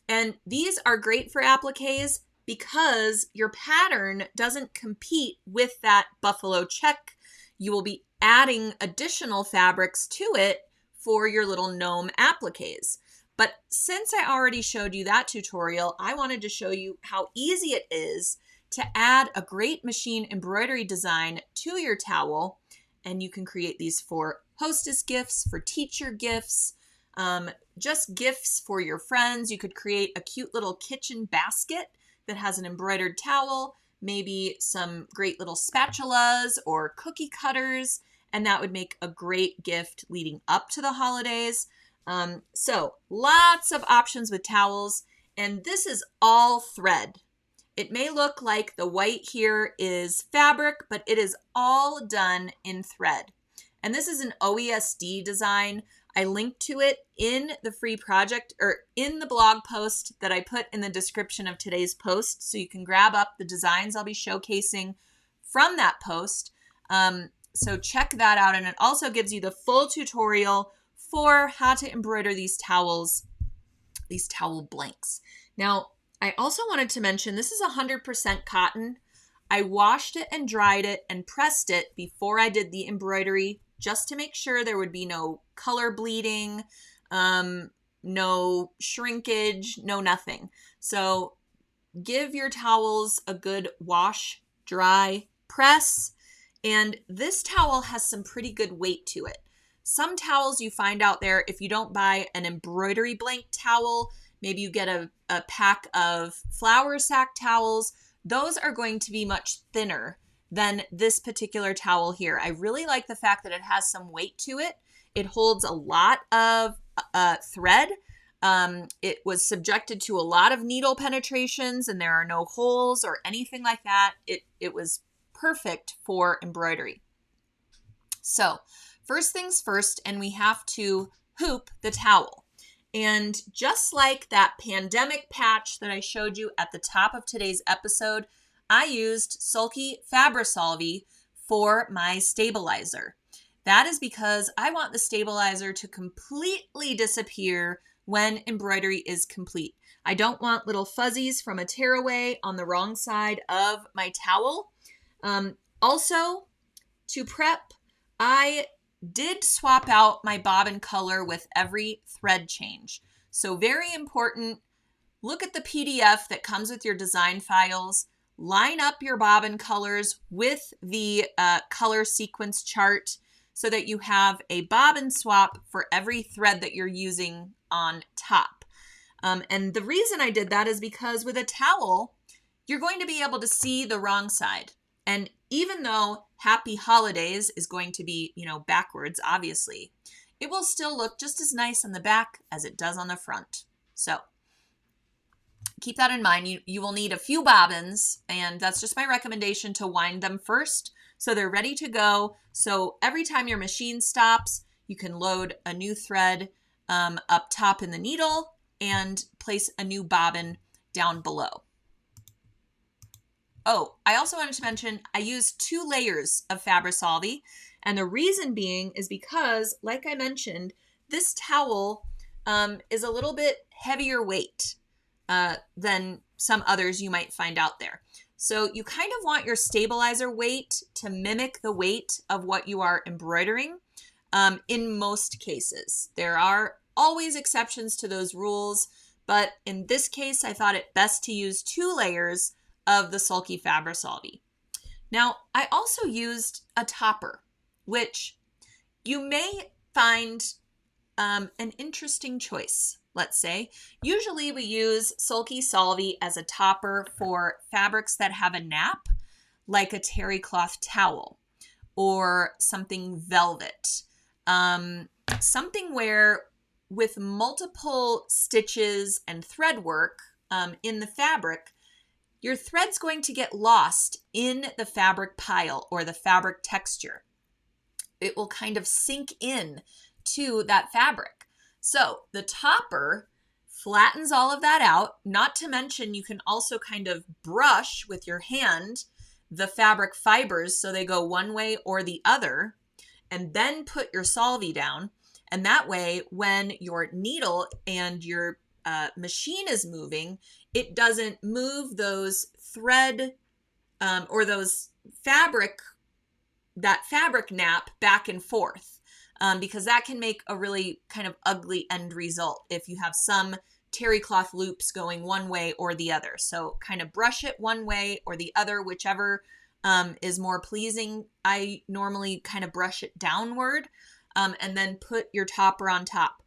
And these are great for appliques because your pattern doesn't compete with that buffalo check. You will be adding additional fabrics to it for your little gnome appliques. But since I already showed you that tutorial, I wanted to show you how easy it is to add a great machine embroidery design to your towel. And you can create these for hostess gifts, for teacher gifts, just gifts for your friends. You could create a cute little kitchen basket that has an embroidered towel, maybe some great little spatulas or cookie cutters, and that would make a great gift leading up to the holidays. So lots of options with towels, and this is all thread. It may look like the white here is fabric, but it is all done in thread. And this is an OESD design. I linked to it in the free project or in the blog post that I put in the description of today's post. So you can grab up the designs I'll be showcasing from that post. So check that out. And it also gives you the full tutorial for how to embroider these towels, these towel blanks. Now, I also wanted to mention this is 100% cotton. I washed it and dried it and pressed it before I did the embroidery, just to make sure there would be no color bleeding, no shrinkage, no nothing. So give your towels a good wash, dry, press. And this towel has some pretty good weight to it. Some towels you find out there, if you don't buy an embroidery blank towel, maybe you get a pack of flour sack towels, those are going to be much thinner than this particular towel here. I really like the fact that it has some weight to it. It holds a lot of thread. It was subjected to a lot of needle penetrations and there are no holes or anything like that. It was perfect for embroidery. So first things first, and we have to hoop the towel. And just like that pandemic patch that I showed you at the top of today's episode, I used Sulky Fabrisolvi for my stabilizer. That is because I want the stabilizer to completely disappear when embroidery is complete. I don't want little fuzzies from a tearaway on the wrong side of my towel. Also, to prep, I did swap out my bobbin color with every thread change. So very important, look at the PDF that comes with your design files, line up your bobbin colors with the color sequence chart so that you have a bobbin swap for every thread that you're using on top. And the reason I did that is because with a towel, you're going to be able to see the wrong side. And even though Happy Holidays is going to be, backwards, obviously, it will still look just as nice on the back as it does on the front. So keep that in mind. You will need a few bobbins, and that's just my recommendation to wind them first so they're ready to go. So every time your machine stops, you can load a new thread up top in the needle and place a new bobbin down below. Oh, I also wanted to mention I used 2 layers of Fabrisolvi, and the reason being is because, like I mentioned, this towel is a little bit heavier weight than some others you might find out there. So you kind of want your stabilizer weight to mimic the weight of what you are embroidering in most cases. There are always exceptions to those rules, but in this case, I thought it best to use 2 layers of the Sulky Fabrisolvi. Now, I also used a topper, which you may find an interesting choice, let's say. Usually we use Sulky Solvi as a topper for fabrics that have a nap, like a terry cloth towel or something velvet. Something where with multiple stitches and thread work in the fabric, your thread's going to get lost in the fabric pile or the fabric texture. It will kind of sink in to that fabric. So the topper flattens all of that out. Not to mention, you can also kind of brush with your hand the fabric fibers so they go one way or the other, and then put your solvi down. And that way, when your needle and your machine is moving, it doesn't move those thread or those fabric nap back and forth, because that can make a really kind of ugly end result if you have some terry cloth loops going one way or the other. So kind of brush it one way or the other, whichever is more pleasing. I normally kind of brush it downward and then put your topper on top.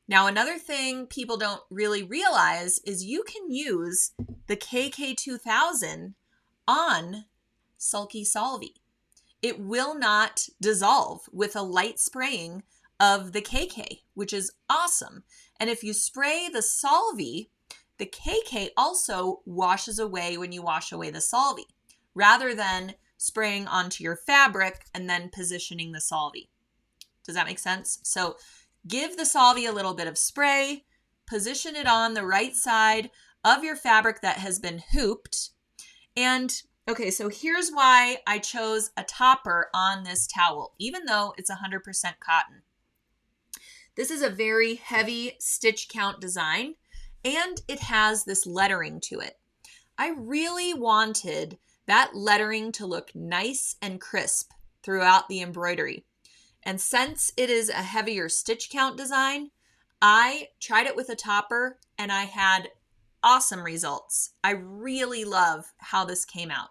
Now, another thing people don't really realize is you can use the KK2000 on Sulky Solvi. It will not dissolve with a light spraying of the KK, which is awesome. And if you spray the Solvi, the KK also washes away when you wash away the Solvi, rather than spraying onto your fabric and then positioning the Solvi. Does that make sense? So give the Solvi a little bit of spray, position it on the right side of your fabric that has been hooped. And okay, so here's why I chose a topper on this towel, even though it's 100% cotton. This is a very heavy stitch count design, and it has this lettering to it. I really wanted that lettering to look nice and crisp throughout the embroidery. And since it is a heavier stitch count design, I tried it with a topper and I had awesome results. I really love how this came out.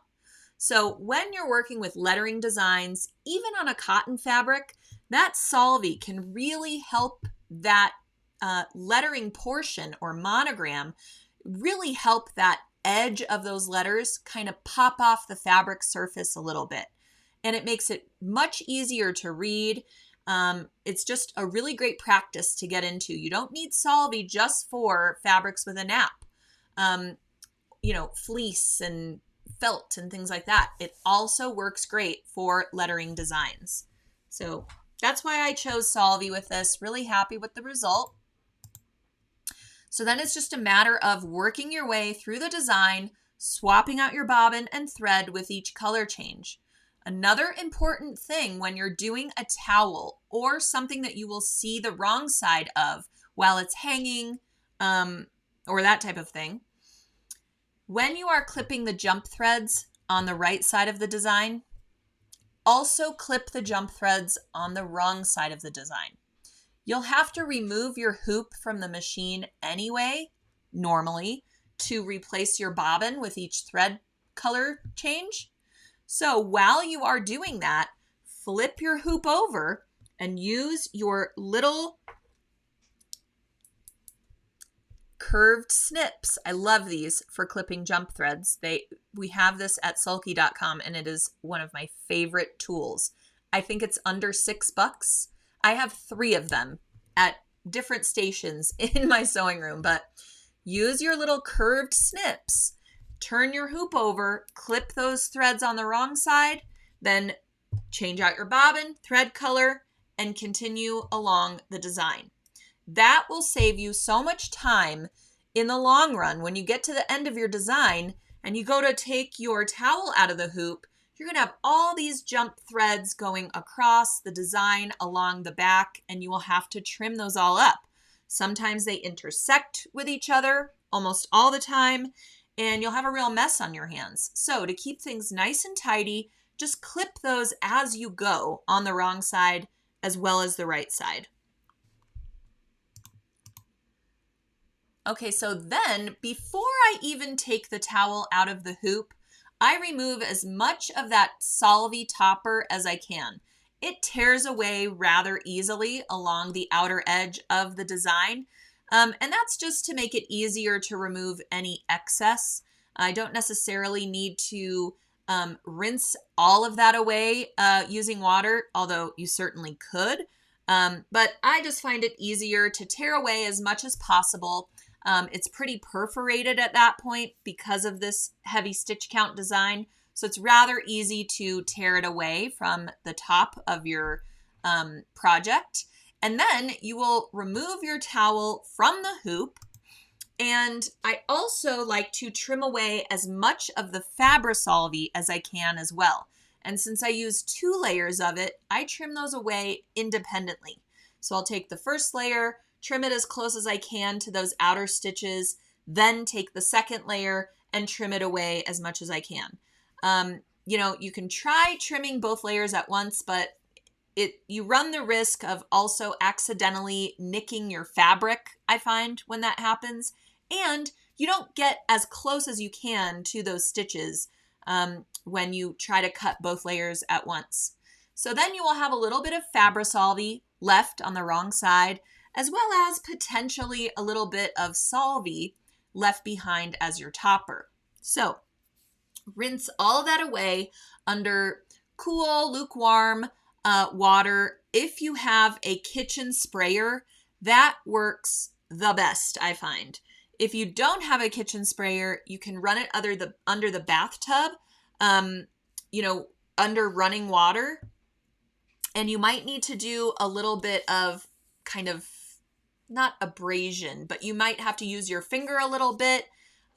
So when you're working with lettering designs, even on a cotton fabric, that Solvi can really help that lettering portion or monogram, really help that edge of those letters kind of pop off the fabric surface a little bit. And it makes it much easier to read. It's just a really great practice to get into. You don't need Solvi just for fabrics with a nap, fleece and felt and things like that. It also works great for lettering designs. So that's why I chose Solvi with this. Really happy with the result. So then it's just a matter of working your way through the design, swapping out your bobbin and thread with each color change. Another important thing when you're doing a towel or something that you will see the wrong side of while it's hanging or that type of thing, when you are clipping the jump threads on the right side of the design, also clip the jump threads on the wrong side of the design. You'll have to remove your hoop from the machine anyway, normally, to replace your bobbin with each thread color change. So while you are doing that, flip your hoop over and use your little curved snips. I love these for clipping jump threads. We have this at sulky.com and it is one of my favorite tools. I think it's under $6. I have 3 of them at different stations in my sewing room, but use your little curved snips. Turn your hoop over, clip those threads on the wrong side, then change out your bobbin, thread color, and continue along the design. That will save you so much time in the long run. When you get to the end of your design and you go to take your towel out of the hoop, you're going to have all these jump threads going across the design along the back, and you will have to trim those all up. Sometimes they intersect with each other, almost all the time, and you'll have a real mess on your hands. So to keep things nice and tidy, just clip those as you go on the wrong side as well as the right side. Okay, so then before I even take the towel out of the hoop, I remove as much of that Sulky topper as I can. It tears away rather easily along the outer edge of the design, and that's just to make it easier to remove any excess. I don't necessarily need to rinse all of that away using water, although you certainly could, but I just find it easier to tear away as much as possible. It's pretty perforated at that point because of this heavy stitch count design. So it's rather easy to tear it away from the top of your project. And then you will remove your towel from the hoop. And I also like to trim away as much of the Sulky as I can as well. And since I use 2 layers of it, I trim those away independently. So I'll take the first layer, trim it as close as I can to those outer stitches, then take the second layer and trim it away as much as I can. You can try trimming both layers at once, but you run the risk of also accidentally nicking your fabric, I find, when that happens. And you don't get as close as you can to those stitches when you try to cut both layers at once. So then you will have a little bit of Sulky left on the wrong side, as well as potentially a little bit of Sulky left behind as your topper. So rinse all of that away under cool, lukewarm water. If you have a kitchen sprayer, that works the best, I find. If you don't have a kitchen sprayer, you can run it under the bathtub, under running water. And you might need to do a little bit of kind of, not abrasion, but you might have to use your finger a little bit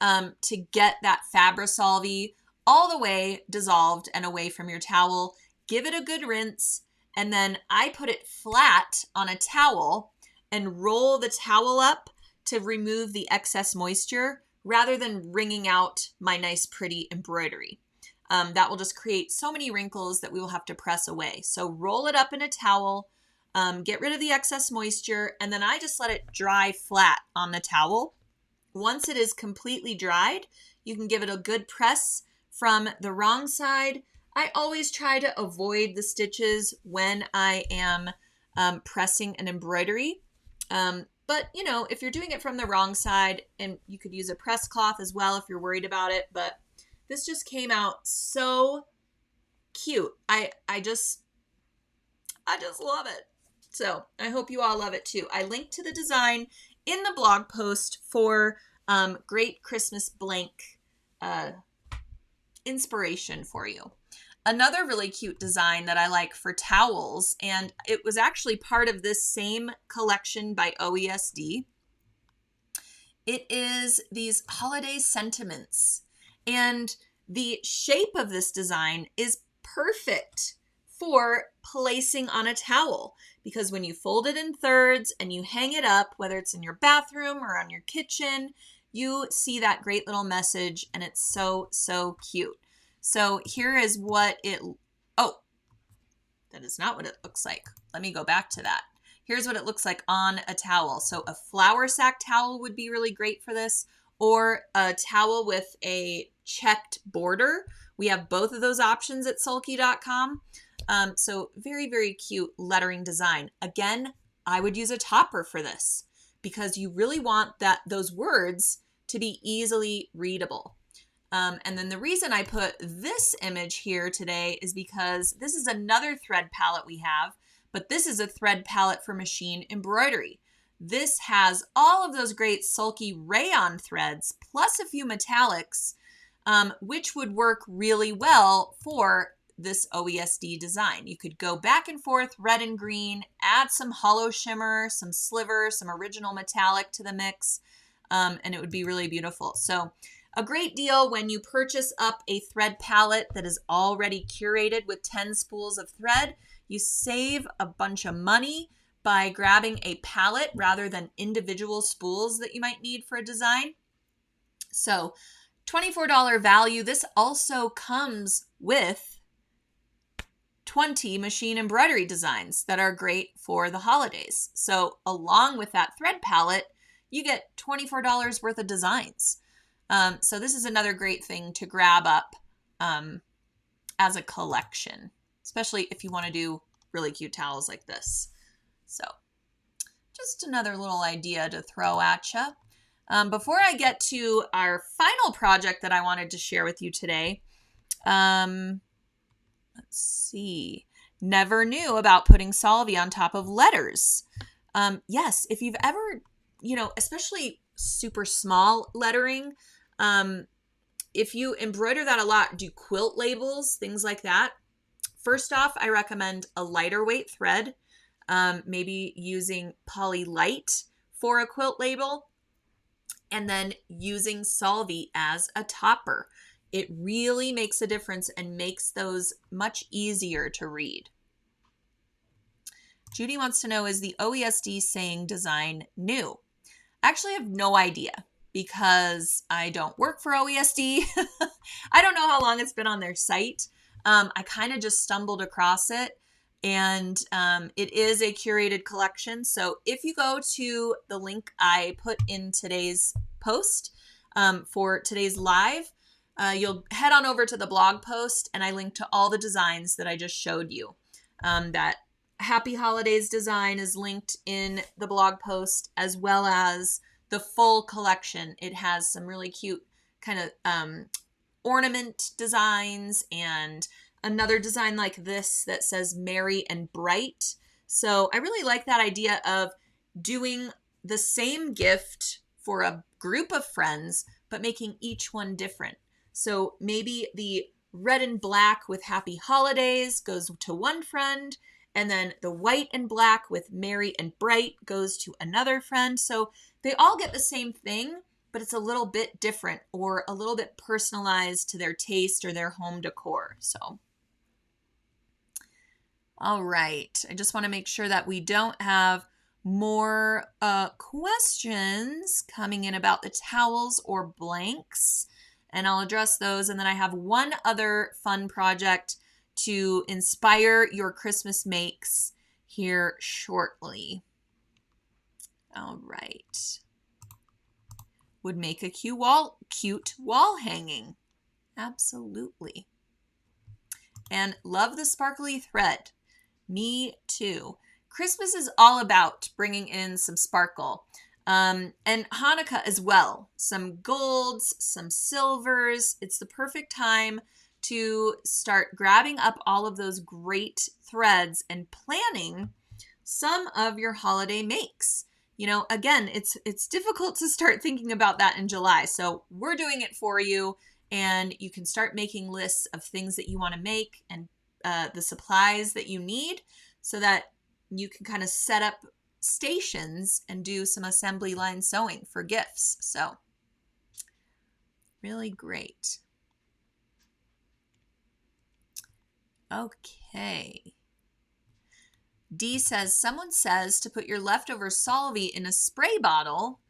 to get that Sulky all the way dissolved and away from your towel. Give it a good rinse, and then I put it flat on a towel and roll the towel up to remove the excess moisture rather than wringing out my nice pretty embroidery. That will just create so many wrinkles that we will have to press away. So roll it up in a towel, get rid of the excess moisture, and then I just let it dry flat on the towel. Once it is completely dried, you can give it a good press from the wrong side. I always try to avoid the stitches when I am pressing an embroidery. But, if you're doing it from the wrong side, and you could use a press cloth as well if you're worried about it, but this just came out so cute. I just love it. So I hope you all love it too. I linked to the design in the blog post for great Christmas blank inspiration for you. Another really cute design that I like for towels, and it was actually part of this same collection by OESD. It is these holiday sentiments, and the shape of this design is perfect for placing on a towel, because when you fold it in thirds and you hang it up, whether it's in your bathroom or on your kitchen, you see that great little message, and it's so, so cute. So here is what that is not what it looks like. Let me go back to that. Here's what it looks like on a towel. So a flour sack towel would be really great for this, or a towel with a checked border. We have both of those options at sulky.com. So very, very cute lettering design. Again, I would use a topper for this because you really want those words to be easily readable. And then the reason I put this image here today is because this is another thread palette we have, but this is a thread palette for machine embroidery. This has all of those great Sulky rayon threads, plus a few metallics, which would work really well for this OESD design. You could go back and forth, red and green, add some hollow shimmer, some sliver, some original metallic to the mix, and it would be really beautiful. So a great deal when you purchase up a thread palette that is already curated with 10 spools of thread. You save a bunch of money by grabbing a palette rather than individual spools that you might need for a design. So $24 value. This also comes with 20 machine embroidery designs that are great for the holidays. So along with that thread palette, you get $24 worth of designs. So this is another great thing to grab up as a collection, especially if you want to do really cute towels like this. So just another little idea to throw at you. Before I get to our final project that I wanted to share with you today, let's see. Never knew about putting Solvay on top of letters. Yes, if you've ever, especially super small lettering, if you embroider that a lot, do quilt labels, things like that. First off, I recommend a lighter weight thread, maybe using Poly Light for a quilt label, and then using Solvay as a topper. It really makes a difference and makes those much easier to read. Judy wants to know, is the OESD saying design new? I actually have no idea because I don't work for OESD. I don't know how long it's been on their site. I kind of just stumbled across it, and it is a curated collection. So if you go to the link I put in today's post for today's live, you'll head on over to the blog post, and I link to all the designs that I just showed you. That Happy Holidays design is linked in the blog post, as well as the full collection. It has some really cute kind of ornament designs and another design like this that says merry and bright. So I really like that idea of doing the same gift for a group of friends, but making each one different. So maybe the red and black with Happy Holidays goes to one friend, and then the white and black with merry and bright goes to another friend. So they all get the same thing, but it's a little bit different or a little bit personalized to their taste or their home decor. So, all right. I just want to make sure that we don't have more questions coming in about the towels or blanks, and I'll address those. And then I have one other fun project to inspire your Christmas makes here shortly. All right. Would make a cute wall hanging. Absolutely. And love the sparkly thread. Me too. Christmas is all about bringing in some sparkle. And Hanukkah as well. Some golds, some silvers. It's the perfect time to start grabbing up all of those great threads and planning some of your holiday makes. Again, it's difficult to start thinking about that in July. So we're doing it for you, and you can start making lists of things that you want to make and the supplies that you need so that you can kind of set up stations and do some assembly line sewing for gifts. So really great. Okay. D says, someone says to put your leftover Solvay in a spray bottle,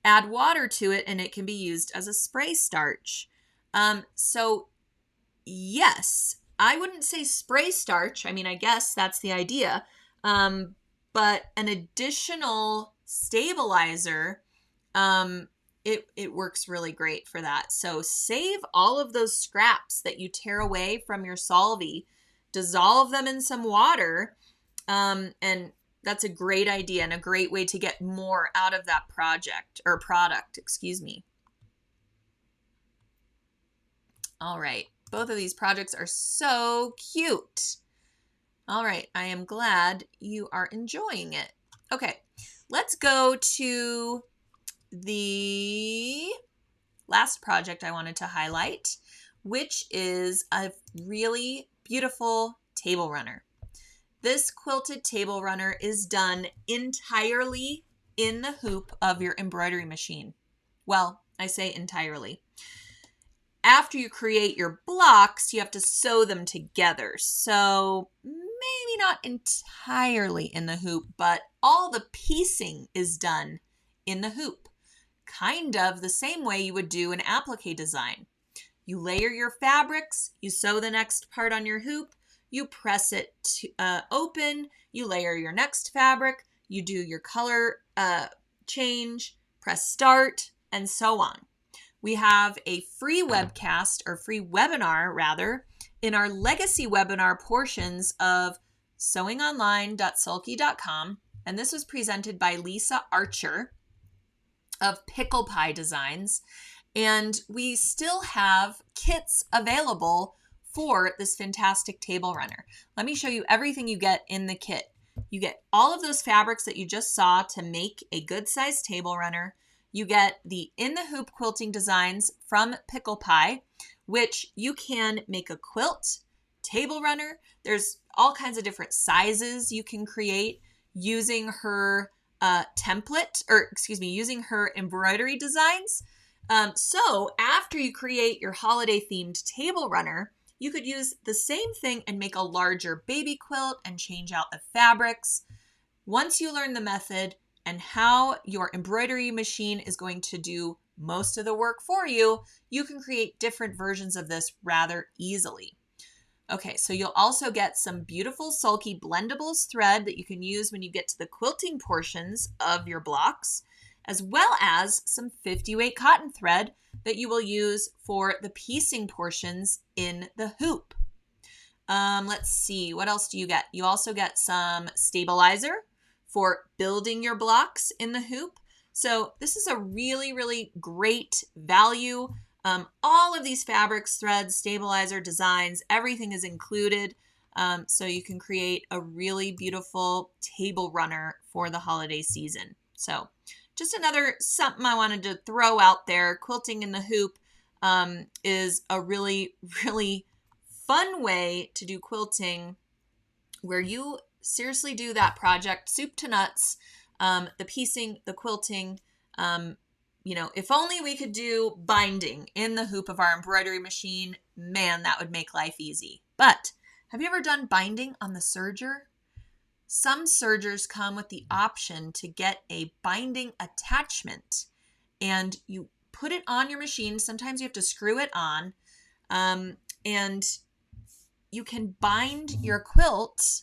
add water to it, and it can be used as a spray starch. So yes, I wouldn't say spray starch. I mean, I guess that's the idea. But an additional stabilizer, it works really great for that. So save all of those scraps that you tear away from your Solvay, dissolve them in some water, and that's a great idea and a great way to get more out of that product, excuse me. All right. Both of these projects are so cute. All right. I am glad you are enjoying it. Okay. Let's go to the last project I wanted to highlight, which is a really beautiful table runner. This quilted table runner is done entirely in the hoop of your embroidery machine. Well, I say entirely. After you create your blocks, you have to sew them together. So maybe not entirely in the hoop, but all the piecing is done in the hoop. Kind of the same way you would do an applique design. You layer your fabrics, you sew the next part on your hoop, you press it open, you layer your next fabric, you do your color change, press start, and so on. We have a free webcast, or free webinar rather, in our legacy webinar portions of sewingonline.sulky.com, and this was presented by Lisa Archer of Pickle Pie Designs. And we still have kits available for this fantastic table runner. Let me show you everything you get in the kit. You get all of those fabrics that you just saw to make a good sized table runner. You get the in the hoop quilting designs from Pickle Pie, which you can make a quilt, table runner. There's all kinds of different sizes you can create using her using her embroidery designs. So after you create your holiday themed table runner, you could use the same thing and make a larger baby quilt and change out the fabrics. Once you learn the method and how your embroidery machine is going to do most of the work for you, you can create different versions of this rather easily. Okay, so you'll also get some beautiful Sulky blendables thread that you can use when you get to the quilting portions of your blocks, as well as some 50 weight cotton thread that you will use for the piecing portions in the hoop. Let's see, what else do you get? You also get some stabilizer for building your blocks in the hoop. So this is a really, really great value. All of these fabrics, threads, stabilizer, designs, everything is included. So you can create a really beautiful table runner for the holiday season. So just another something I wanted to throw out there. Quilting in the hoop is a really, really fun way to do quilting where you seriously do that project soup to nuts, the piecing, the quilting. If only we could do binding in the hoop of our embroidery machine, man, that would make life easy. But have you ever done binding on the serger? Some sergers come with the option to get a binding attachment, and you put it on your machine. Sometimes you have to screw it on, and you can bind your quilt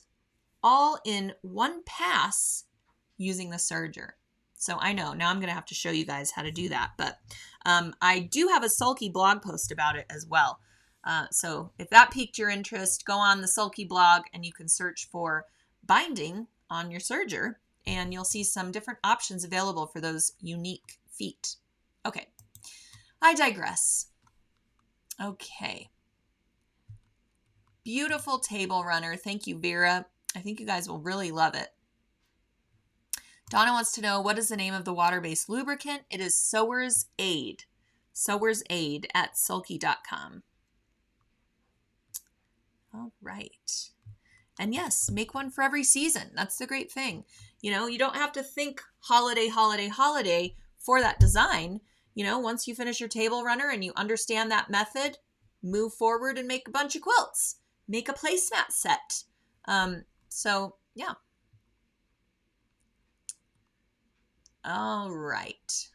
all in one pass using the serger. So I know now I'm going to have to show you guys how to do that, but I do have a Sulky blog post about it as well. So if that piqued your interest, go on the Sulky blog and you can search for binding on your serger and you'll see some different options available for those unique feet. Okay, I digress. Okay. Beautiful table runner. Thank you, Vera. I think you guys will really love it. Donna wants to know, what is the name of the water-based lubricant? It is Sewer's Aid. Sewer's Aid at sulky.com. All right. And yes, make one for every season. That's the great thing. You don't have to think holiday, holiday, holiday for that design. Once you finish your table runner and you understand that method, move forward and make a bunch of quilts. Make a placemat set. So, yeah. All right.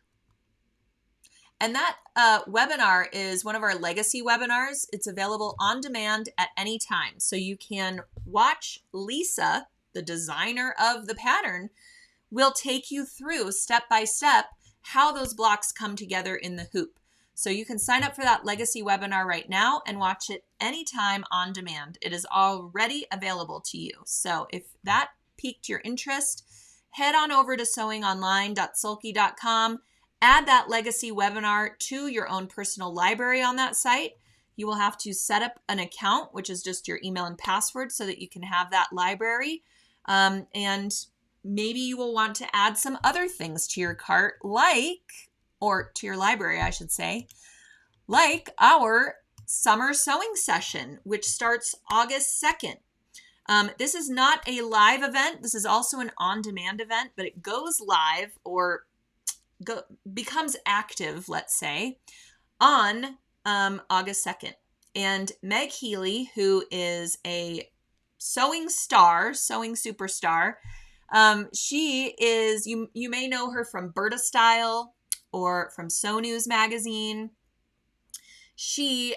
And that webinar is one of our legacy webinars. It's available on demand at any time. So you can watch Lisa, the designer of the pattern, will take you through step by step how those blocks come together in the hoop. So you can sign up for that legacy webinar right now and watch it anytime on demand. It is already available to you. So if that piqued your interest, head on over to sewingonline.sulky.com. Add that legacy webinar to your own personal library on that site. You will have to set up an account, which is just your email and password, so that you can have that library. And maybe you will want to add some other things to your cart, or to your library, I should say, like our summer sewing session, which starts August 2nd. This is not a live event. This is also an on-demand event, but it goes live or becomes active, let's say, on August 2nd. And Meg Healy, who is a sewing superstar, she is, you may know her from Berta Style or from Sew News magazine. She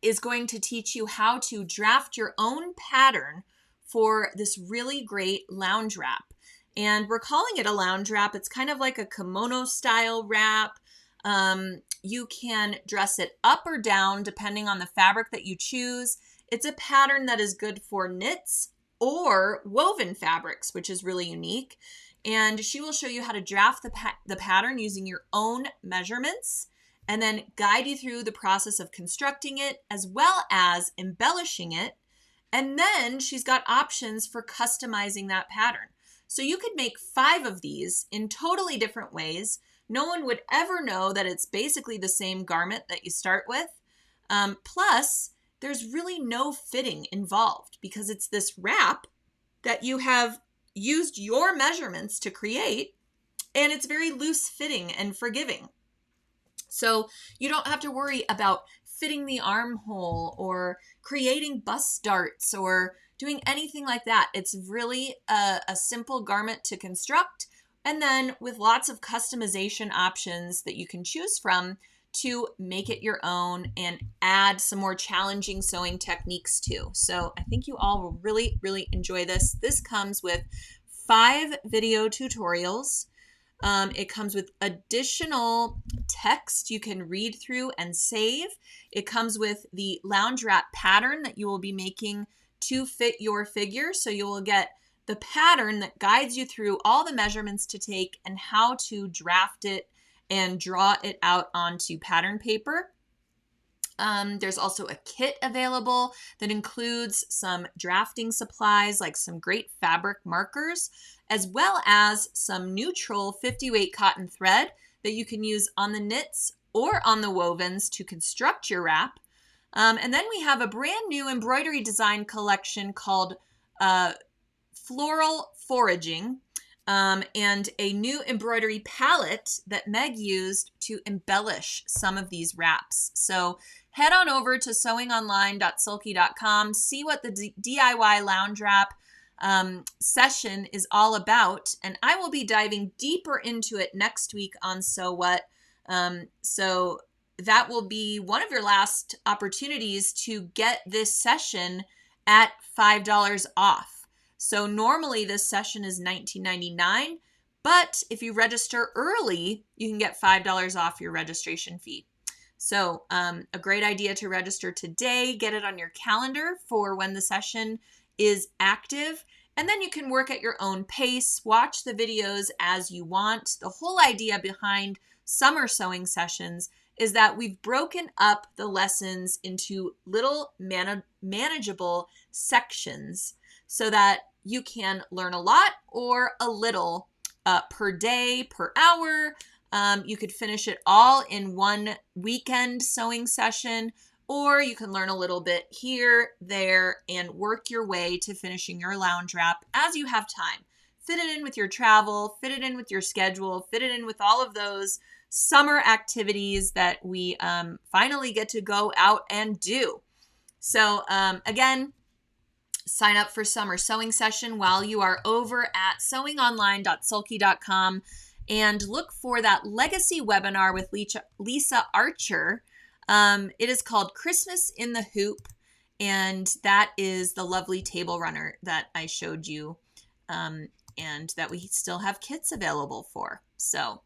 is going to teach you how to draft your own pattern for this really great lounge wrap. And we're calling it a lounge wrap. It's kind of like a kimono style wrap. You can dress it up or down depending on the fabric that you choose. It's a pattern that is good for knits or woven fabrics, which is really unique. And she will show you how to draft the pattern using your own measurements and then guide you through the process of constructing it as well as embellishing it. And then she's got options for customizing that pattern. So you could make 5 of these in totally different ways. No one would ever know that it's basically the same garment that you start with. Plus, there's really no fitting involved because it's this wrap that you have used your measurements to create, and it's very loose fitting and forgiving. So you don't have to worry about fitting the armhole or creating bust darts or doing anything like that. It's really a simple garment to construct, and then with lots of customization options that you can choose from to make it your own and add some more challenging sewing techniques too. So I think you all will really, really enjoy this. This comes with 5 video tutorials. It comes with additional text you can read through and save. It comes with the lounge wrap pattern that you will be making to fit your figure. So you will get the pattern that guides you through all the measurements to take and how to draft it and draw it out onto pattern paper. There's also a kit available that includes some drafting supplies like some great fabric markers, as well as some neutral 50-weight cotton thread that you can use on the knits or on the wovens to construct your wrap. And then we have a brand new embroidery design collection called Floral Foraging, and a new embroidery palette that Meg used to embellish some of these wraps. So head on over to sewingonline.sulky.com, see what the DIY lounge wrap session is all about, and I will be diving deeper into it next week on Sew What. So that will be one of your last opportunities to get this session at $5 off. So normally this session is $19.99, but if you register early, you can get $5 off your registration fee. So a great idea to register today, get it on your calendar for when the session is active, and then you can work at your own pace, watch the videos as you want. The whole idea behind summer sewing sessions is that we've broken up the lessons into little manageable sections so that you can learn a lot or a little per day, per hour. You could finish it all in one weekend sewing session, or you can learn a little bit here, there, and work your way to finishing your lounge wrap as you have time. Fit it in with your travel, fit it in with your schedule, fit it in with all of those summer activities that we finally get to go out and do. So again, sign up for summer sewing session while you are over at sewingonline.sulky.com and look for that legacy webinar with Lisa Archer. It is called Christmas in the Hoop, and that is the lovely table runner that I showed you and that we still have kits available for. So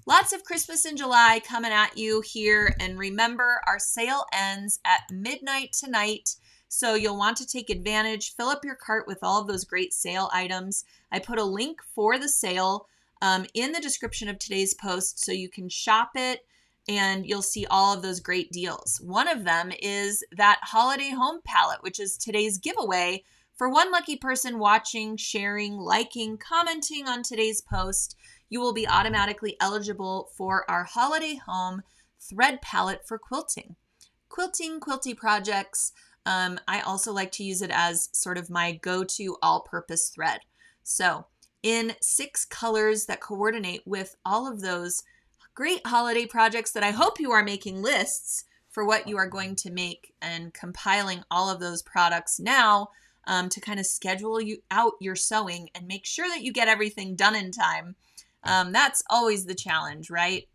lots of Christmas in July coming at you here, and remember, our sale ends at midnight tonight. So you'll want to take advantage, fill up your cart with all of those great sale items. I put a link for the sale in the description of today's post so you can shop it and you'll see all of those great deals. One of them is that holiday home palette, which is today's giveaway. For one lucky person watching, sharing, liking, commenting on today's post, you will be automatically eligible for our holiday home thread palette for quilting. quilty projects, I also like to use it as sort of my go-to all-purpose thread. So in 6 colors that coordinate with all of those great holiday projects that I hope you are making lists for what you are going to make and compiling all of those products now to kind of schedule you out your sewing and make sure that you get everything done in time. That's always the challenge, right?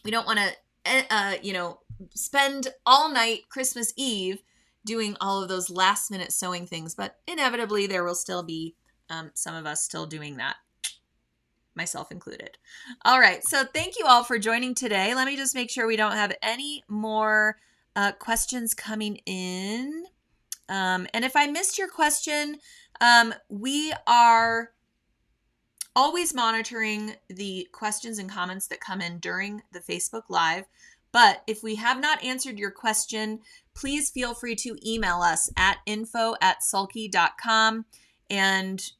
We don't want to, spend all night Christmas Eve doing all of those last minute sewing things, but inevitably there will still be some of us still doing that, myself included. All right, so thank you all for joining today. Let me just make sure we don't have any more questions coming in. And if I missed your question, we are always monitoring the questions and comments that come in during the Facebook Live. But if we have not answered your question, please feel free to email us at info@sulky.com and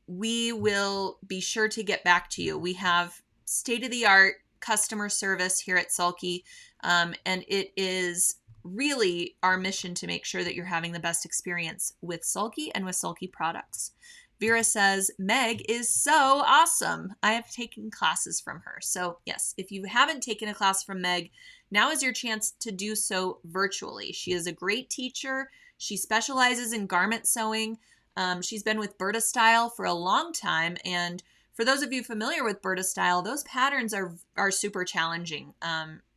we will be sure to get back to you. We have state-of-the-art customer service here at Sulky, and it is really our mission to make sure that you're having the best experience with Sulky and with Sulky products. Vera says, Meg is so awesome. I have taken classes from her. So yes, if you haven't taken a class from Meg, now is your chance to do so virtually. She is a great teacher. She specializes in garment sewing. She's been with Berta Style for a long time. And for those of you familiar with Berta Style, those patterns are super challenging,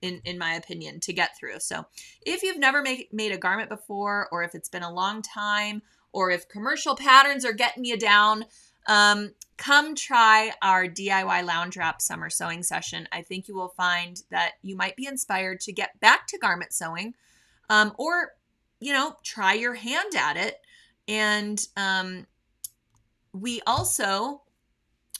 in my opinion, to get through. So if you've never made a garment before, or if it's been a long time, or if commercial patterns are getting you down, come try our DIY lounge wrap summer sewing session. I think you will find that you might be inspired to get back to garment sewing, or, try your hand at it. And we also,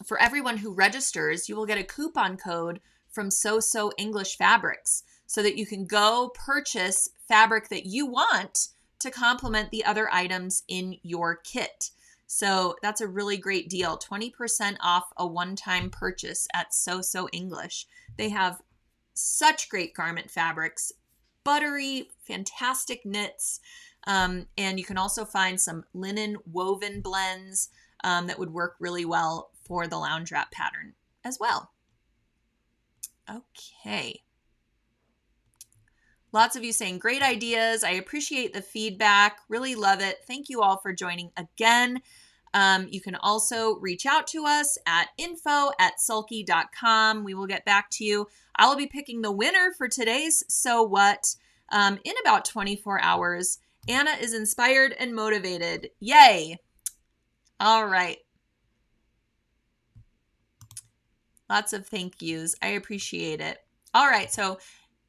for everyone who registers, you will get a coupon code from So English Fabrics so that you can go purchase fabric that you want to complement the other items in your kit. So that's a really great deal. 20% off a one-time purchase at So English. They have such great garment fabrics, buttery, fantastic knits, and you can also find some linen woven blends that would work really well for the lounge wrap pattern as well. Okay. Lots of you saying great ideas. I appreciate the feedback. Really love it. Thank you all for joining again. You can also reach out to us at info@sulky.com. We will get back to you. I will be picking the winner for today's So What in about 24 hours. Anna is inspired and motivated. Yay. All right. Lots of thank yous. I appreciate it. All right. So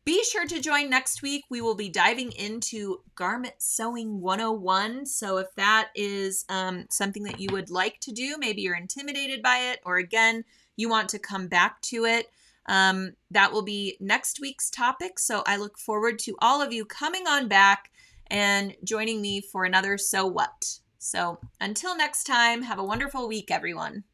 be sure to join next week. We will be diving into Garment Sewing 101. So if that is something that you would like to do, maybe you're intimidated by it, or again, you want to come back to it, that will be next week's topic. So I look forward to all of you coming on back and joining me for another So What. So until next time, have a wonderful week, everyone.